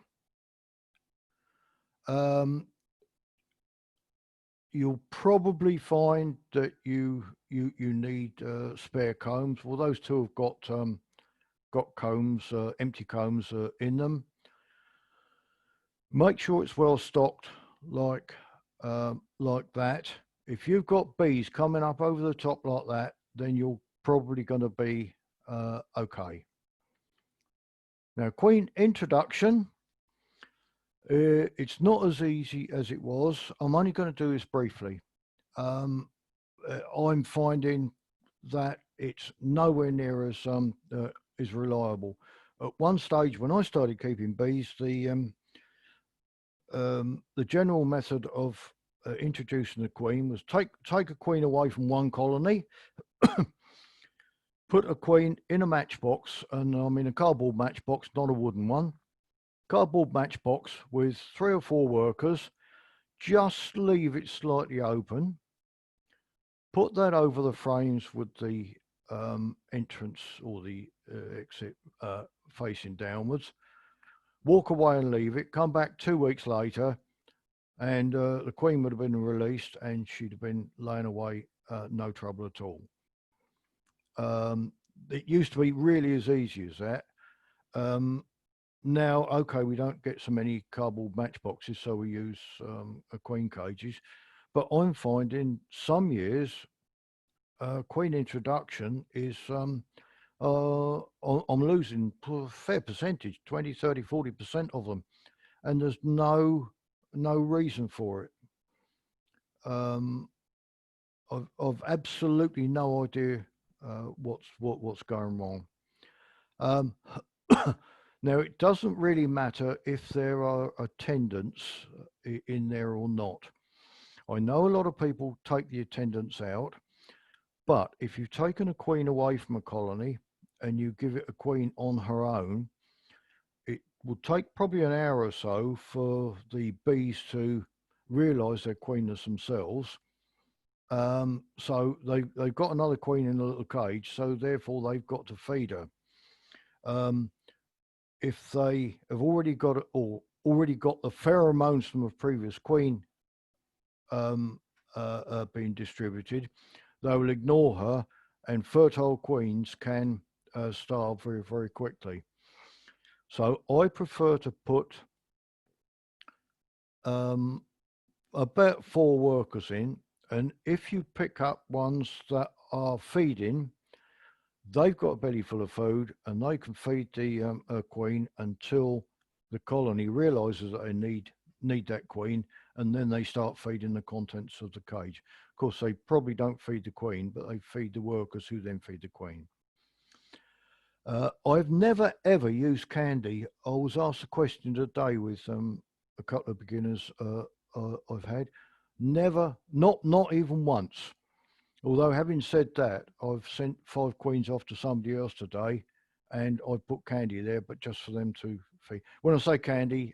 You'll probably find that you need spare combs. Well, those two have got combs, empty combs in them. Make sure it's well stocked, like that. If you've got bees coming up over the top like that, then you're probably going to be okay. Now, queen introduction. It's not as easy as it was. I'm only going to do this briefly. I'm finding that it's nowhere near as reliable. At one stage, when I started keeping bees, the general method of introducing the queen was take a queen away from one colony, put a queen in a matchbox, and I mean a cardboard matchbox, not a wooden one. Cardboard matchbox with 3 or 4 workers. Just leave it slightly open. Put that over the frames with the entrance or the exit facing downwards. Walk away and leave it. Come back 2 weeks later, and the queen would have been released, and she'd have been laying away, no trouble at all. It used to be really as easy as that. Now, okay, we don't get so many cardboard matchboxes, so we use queen cages. But I'm finding some years queen introduction is I'm losing a fair percentage, 20, 30, 40% of them, and there's no reason for it. I've absolutely no idea what's going wrong. Now, it doesn't really matter if there are attendants in there or not. I know a lot of people take the attendants out, but if you've taken a queen away from a colony and you give it a queen on her own, it will take probably an hour or so for the bees to realise their queenness themselves. So they've got another queen in a little cage, so therefore they've got to feed her. If they have already got it, or already got the pheromones from a previous queen being distributed, they will ignore her, and fertile queens can starve very, very quickly. So I prefer to put about 4 workers in, and if you pick up ones that are feeding, they've got a belly full of food, and they can feed the queen until the colony realizes that they need that queen, and then they start feeding the contents of the cage. Of course, they probably don't feed the queen, but they feed the workers who then feed the queen. I've never ever used candy. I was asked a question today with a couple of beginners I've had. Never, not even once. Although, having said that, I've sent 5 queens off to somebody else today, and I put candy there, but just for them to feed. When I say candy,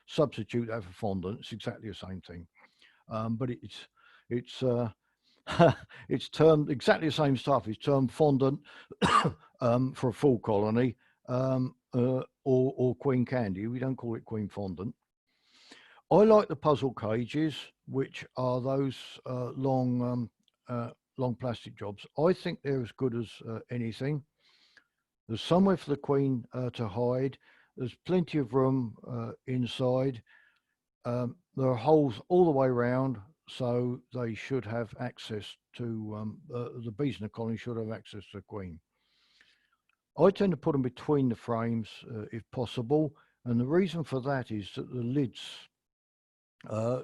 substitute that for fondant. It's exactly the same thing, but it's it's termed exactly the same stuff. It's termed fondant for a full colony, or queen candy. We don't call it queen fondant. I like the puzzle cages, which are those long plastic jobs. I think they're as good as anything. There's somewhere for the queen to hide. There's plenty of room inside. There are holes all the way around, so they should have access to, the bees in the colony should have access to the queen. I tend to put them between the frames if possible, and the reason for that is that the lids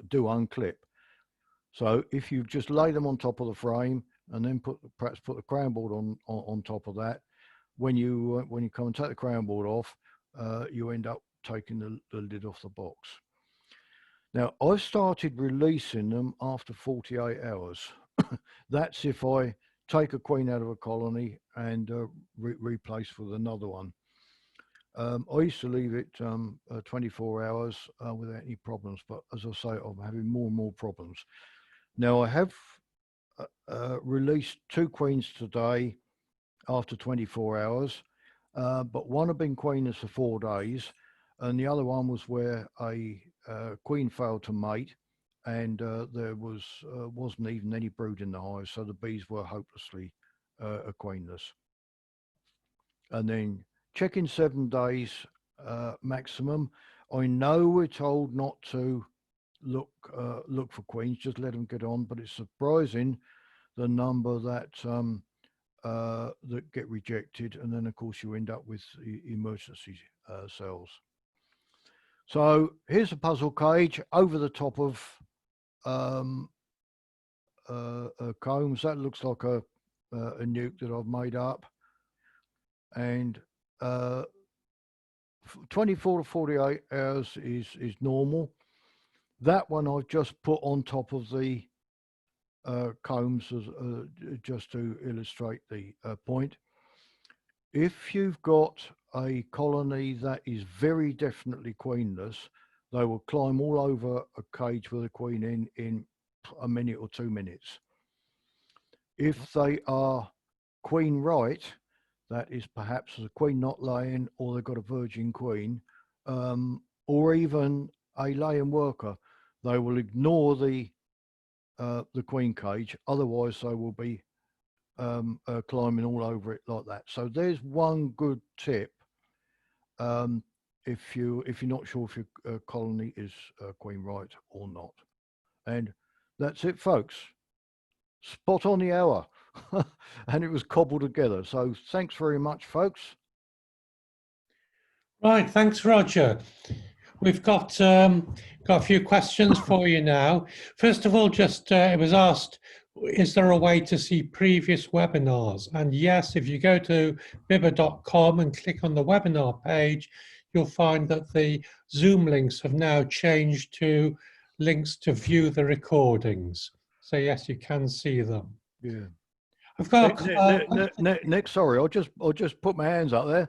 do unclip. So if you just lay them on top of the frame and then perhaps put the crown board on top of that, when you come and take the crown board off, you end up taking the lid off the box. Now, I've started releasing them after 48 hours. That's if I take a queen out of a colony and replace with another one. I used to leave it 24 hours without any problems, but as I say, I'm having more and more problems. Now, I have released 2 queens today after 24 hours, but one had been queenless for 4 days, and the other one was where a queen failed to mate, and there wasn't even any brood in the hive, so the bees were hopelessly queenless. And then check in 7 days maximum. I know we're told not to look for queens, just let them get on, but it's surprising the number that that get rejected, and then of course you end up with emergency cells. So here's a puzzle cage over the top of combs. That looks like a a nuke that I've made up, and 24 to 48 hours is normal. That one I've just put on top of the combs just to illustrate the point. If you've got a colony that is very definitely queenless, they will climb all over a cage with a queen in a minute or 2 minutes. If they are queen right, that is perhaps a queen not laying, or they've got a virgin queen, or even a laying worker, they will ignore the queen cage. Otherwise, they will be climbing all over it like that. So there's one good tip if you're not sure if your colony is queen right or not. And that's it, folks. Spot on the hour. And it was cobbled together. So thanks very much, folks. Right, thanks, Roger. We've got a few questions for you now. First of all, just it was asked, is there a way to see previous webinars? And yes, if you go to BIBBA.com and click on the webinar page, you'll find that the Zoom links have now changed to links to view the recordings. So yes, you can see them. Yeah. I've got Nick, sorry, I'll just put my hands up there.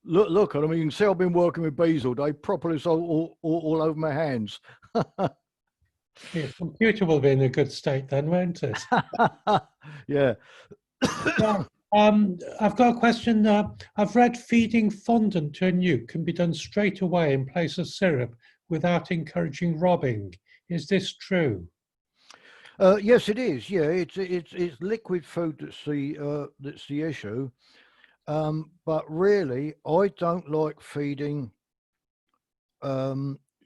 Look, I mean, you can see I've been working with bees all day, properly all over my hands. Your computer will be in a good state then, won't it? Yeah. Yeah. I've got a question. I've read feeding fondant to a nuke can be done straight away in place of syrup without encouraging robbing. Is this true? Yes, it is. Yeah, it's liquid food that's the issue. But really, I don't like feeding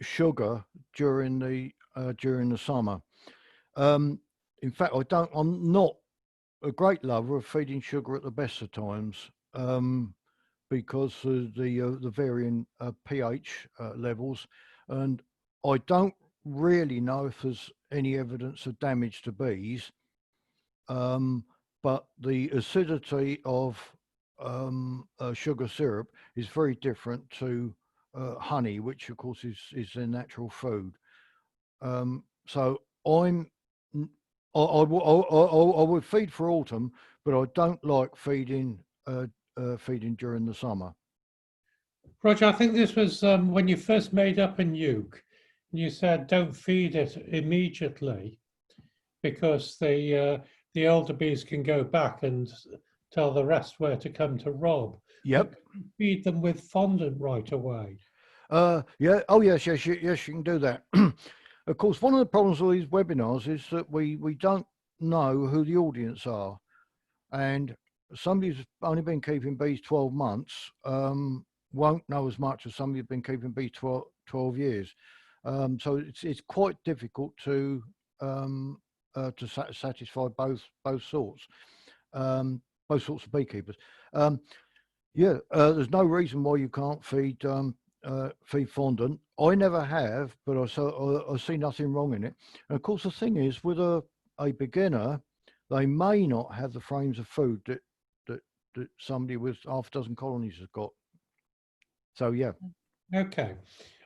sugar during the summer. In fact, I'm not a great lover of feeding sugar at the best of times because of the varying pH levels, and I don't really know if there's any evidence of damage to bees. But the acidity of sugar syrup is very different to honey, which of course is their natural food. So I would feed for autumn, but I don't like feeding during the summer. Roger, I think this was when you first made up a nuke, and you said don't feed it immediately because the older bees can go back and tell the rest where to come to rob. Yep. Feed them with fondant right away. Yeah. Oh, yes. You can do that. Of course, one of the problems with these webinars is that we don't know who the audience are, and somebody who's only been keeping bees 12 months won't know as much as somebody who's been keeping bees 12 years. So it's quite difficult to satisfy both sorts of beekeepers. Yeah, there's no reason why you can't feed fondant. I never have, but I see nothing wrong in it. And of course, the thing is, with a beginner, they may not have the frames of food that somebody with half a dozen colonies has got. So yeah. Okay.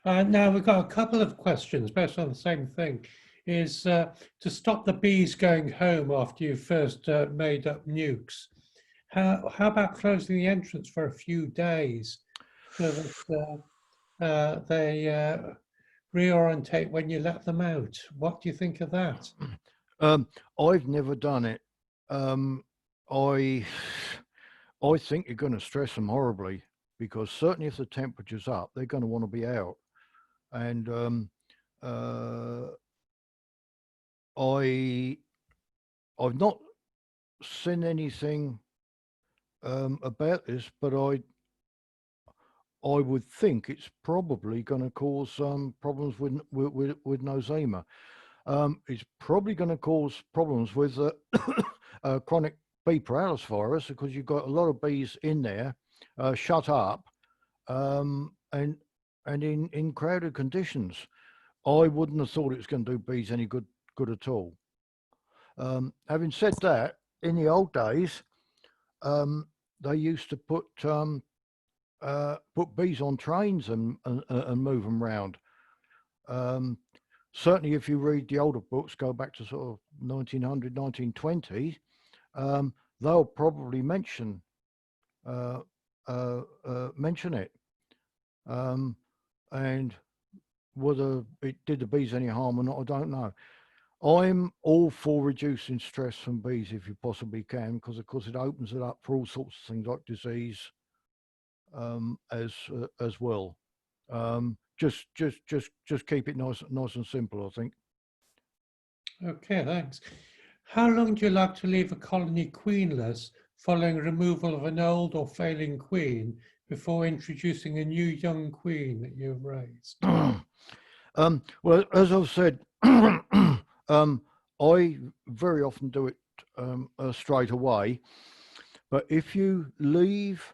Now we've got a couple of questions based on the same thing. Is to stop the bees going home after you first made up nukes. How about closing the entrance for a few days so that they reorientate when you let them out? What do you think of that? I've never done it. I think you're going to stress them horribly, because certainly if the temperature's up, they're going to want to be out. And I've not seen anything about this, but I would think it's probably going to cause problems with nosema. It's probably going to cause problems with chronic bee paralysis virus, because you've got a lot of bees in there shut up and in crowded conditions. I wouldn't have thought it was going to do bees any good at all. Having said that, in the old days, they used to put bees on trains and move them around. Certainly, if you read the older books, go back to sort of 1900, 1920, they'll probably mention mention it. And whether it did the bees any harm or not, I don't know. I'm all for reducing stress from bees if you possibly can, because of course it opens it up for all sorts of things like disease, as well. Just keep it nice and simple, I think. Okay, thanks. How long do you like to leave a colony queenless following removal of an old or failing queen before introducing a new young queen that you've raised? Well, as I've said, I very often do it straight away. But if you leave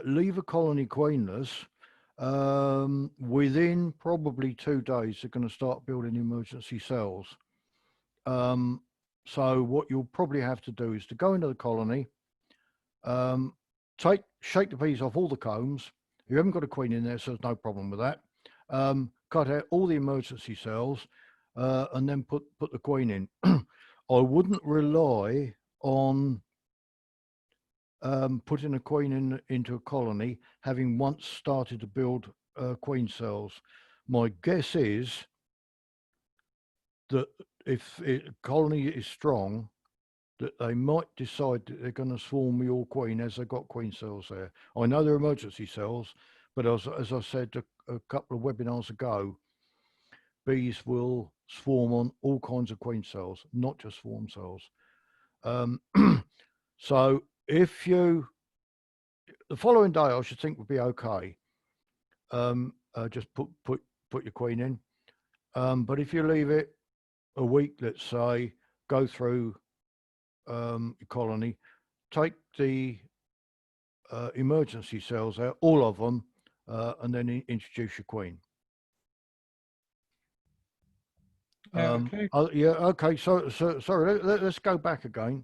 leave a colony queenless, within probably 2 days, they're going to start building emergency cells. So what you'll probably have to do is to go into the colony, shake the bees off all the combs. You haven't got a queen in there, so there's no problem with that. Cut out all the emergency cells, and then put the queen in. I wouldn't rely on putting a queen into a colony having once started to build queen cells. My guess is that if a colony is strong, that they might decide that they're going to swarm your queen as they've got queen cells there. I know they're emergency cells, but as I said a couple of webinars ago, bees will swarm on all kinds of queen cells, not just swarm cells. So if you, the following day, I should think would be okay. Just put your queen in. But if you leave it a week, let's say, go through your colony, take the emergency cells out, all of them, and then introduce your queen. Okay. Yeah, okay. So sorry, let's go back again.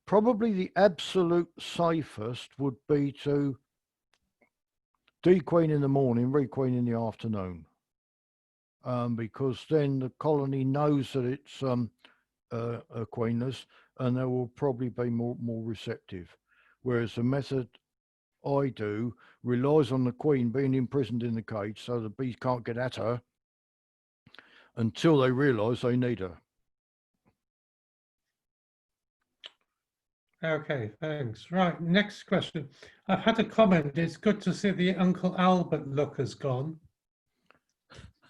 Probably the absolute safest would be to dequeen in the morning, requeen in the afternoon, because then the colony knows that it's queenless, and they will probably be more receptive. Whereas the method I do relies on the queen being imprisoned in the cage, so the bees can't get at her until they realise they need her. Okay, thanks. Right, next question. I've had a comment. It's good to see the Uncle Albert look has gone.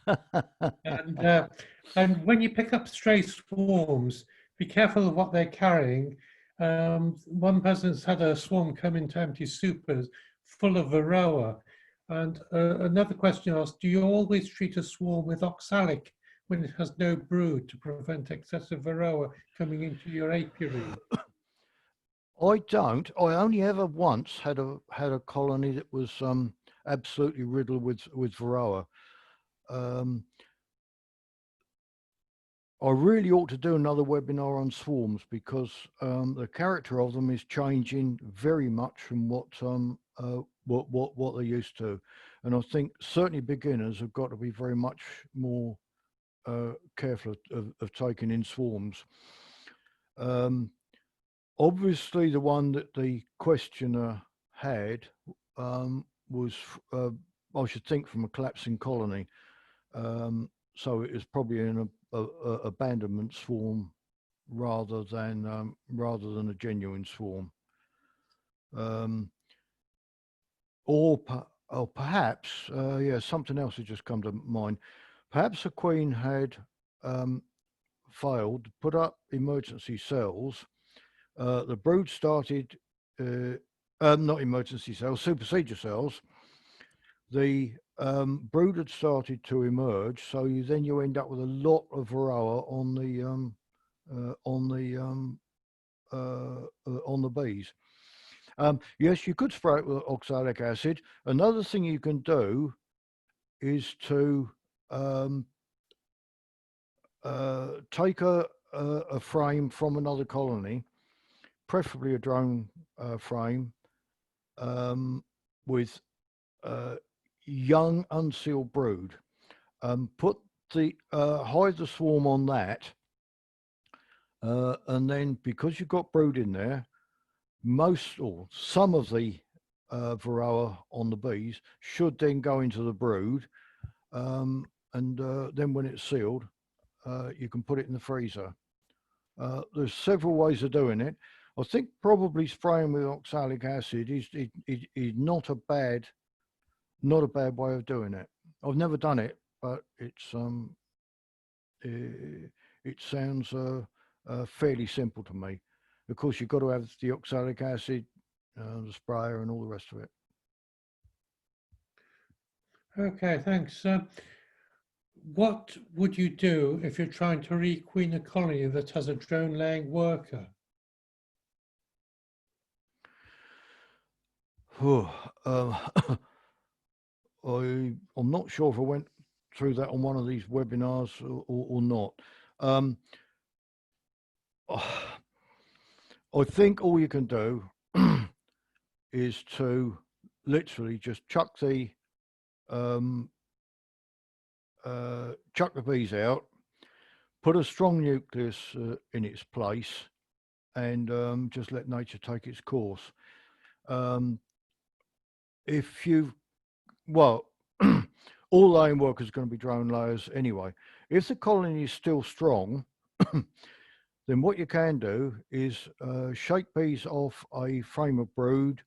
And when you pick up stray swarms, be careful of what they're carrying. One person's had a swarm come into empty supers full of varroa. And another question asked, do you always treat a swarm with oxalic when it has no brood to prevent excessive varroa coming into your apiary? I don't. I only ever once had a colony that was absolutely riddled with varroa. I really ought to do another webinar on swarms, because the character of them is changing very much from what they're used to, and I think certainly beginners have got to be very much more careful of taking in swarms. Obviously, the one that the questioner had was, I should think, from a collapsing colony. So it is probably in a abandonment swarm rather than a genuine swarm. Or perhaps, yeah, something else has just come to mind. Perhaps a queen had failed to put up emergency cells. The brood started, not emergency cells, supersedure cells. The brood had started to emerge, so you end up with a lot of varroa on the bees. Yes, you could spray it with oxalic acid. Another thing you can do is to take a frame from another colony, preferably a drone frame, with young unsealed brood. Put the hide the swarm on that, and then because you've got brood in there, most or some of the varroa on the bees should then go into the brood, and then when it's sealed, you can put it in the freezer. There's several ways of doing it. I think probably spraying with oxalic acid is not a bad way of doing it. I've never done it, but it sounds fairly simple to me. Of course, you've got to have the oxalic acid, the sprayer, and all the rest of it. Okay, thanks. What would you do if you're trying to requeen a colony that has a drone laying worker? I'm not sure if I went through that on one of these webinars or not. I think all you can do is to literally just chuck the bees out, put a strong nucleus in its place, and just let nature take its course. If you, well, all laying workers are going to be drone layers anyway. If the colony is still strong, then what you can do is shake bees off a frame of brood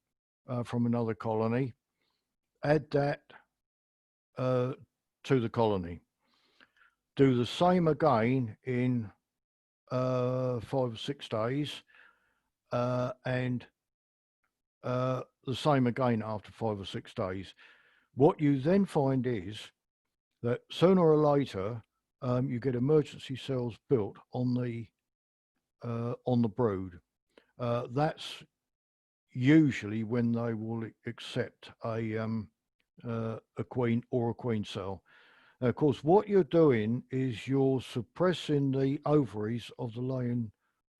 from another colony, add that to the colony. Do the same again in 5 or 6 days, and the same again after 5 or 6 days. What you then find is that sooner or later you get emergency cells built on the brood. That's usually when they will accept a queen or a queen cell. Of course, what you're doing is you're suppressing the ovaries of the laying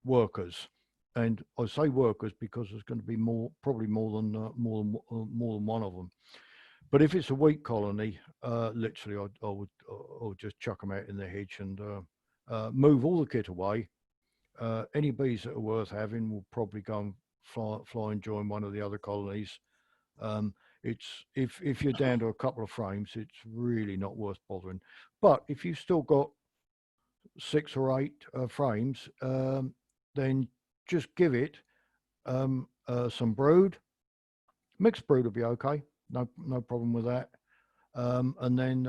workers, and I say workers because there's going to be probably more than one of them. But if it's a weak colony, literally, I would just chuck them out in the hedge and move all the kit away. Any bees that are worth having will probably go and fly and join one of the other colonies. It's if you're down to a couple of frames, it's really not worth bothering. But if you've still got 6 or 8 frames, then just give it some brood. Mixed brood will be okay. No problem with that. And then,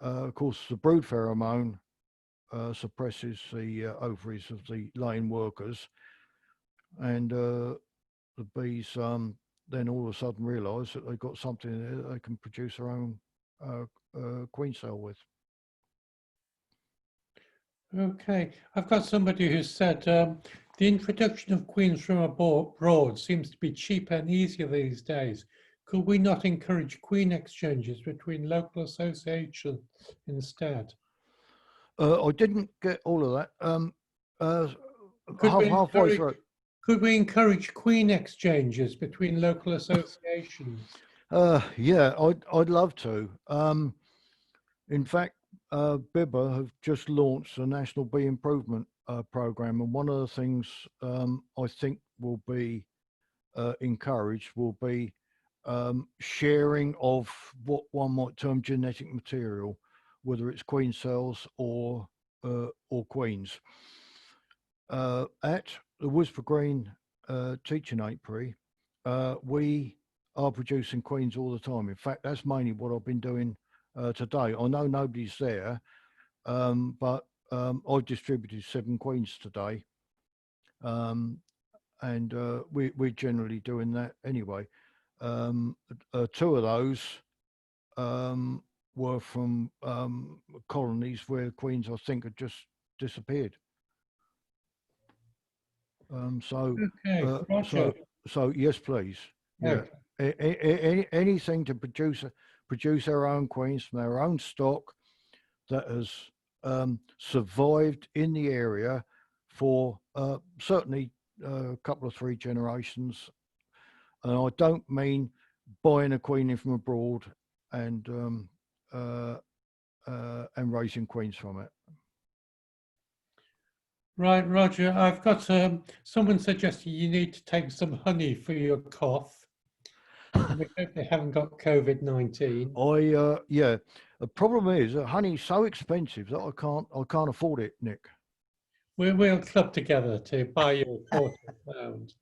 of course, the brood pheromone suppresses the ovaries of the laying workers, and the bees then all of a sudden realise that they've got something that they can produce their own queen cell with. Okay, I've got somebody who said the introduction of queens from abroad seems to be cheaper and easier these days. Could we not encourage queen exchanges between local associations instead? I didn't get all of that. Halfway through. Could we encourage queen exchanges between local associations? Yeah, I'd love to. In fact, BIBBA have just launched a National Bee Improvement Program, and one of the things I think will be encouraged will be sharing of what one might term genetic material, whether it's queen cells or queens. At the Whisper Green teaching apiary, we are producing queens all the time. In fact, that's mainly what I've been doing today. I know nobody's there, but I've distributed 7 queens today, and we're generally doing that anyway. 2 of those were from colonies where queens, I think, had just disappeared. So yes, please. Yeah. Anything to produce our own queens from our own stock that has survived in the area for certainly a couple of 3 generations. And I don't mean buying a queen in from abroad and raising queens from it. Right, Roger, I've got someone suggesting you need to take some honey for your cough. And we hope they haven't got COVID-19. Yeah, the problem is that honey's so expensive that I can't afford it, Nick. We'll club together to buy you a £40.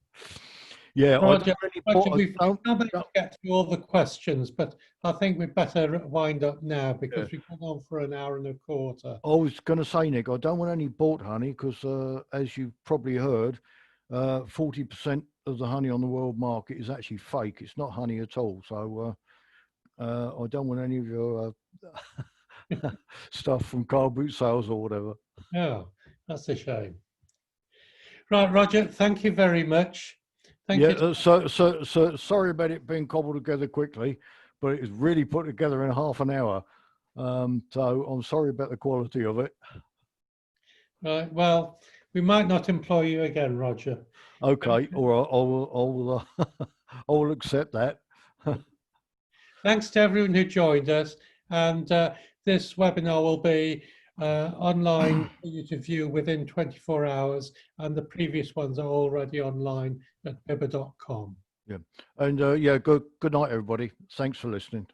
Yeah, Roger, I don't really we've not managed to get to all the questions, but I think we'd better wind up now because we've gone on for an hour and a quarter. I was going to say, Nick, I don't want any bought honey because, as you've probably heard, 40% of the honey on the world market is actually fake. It's not honey at all. So I don't want any of your stuff from car boot sales or whatever. Oh, that's a shame. Right, Roger, thank you very much. Thank you. So sorry about it being cobbled together quickly, but it was really put together in half an hour. So I'm sorry about the quality of it. Right, well, we might not employ you again, Roger. Okay, or I will accept that. Thanks to everyone who joined us, and this webinar will be online for you to view within 24 hours, and the previous ones are already online at BIBBA.com. Yeah, and yeah, good night, everybody. Thanks for listening.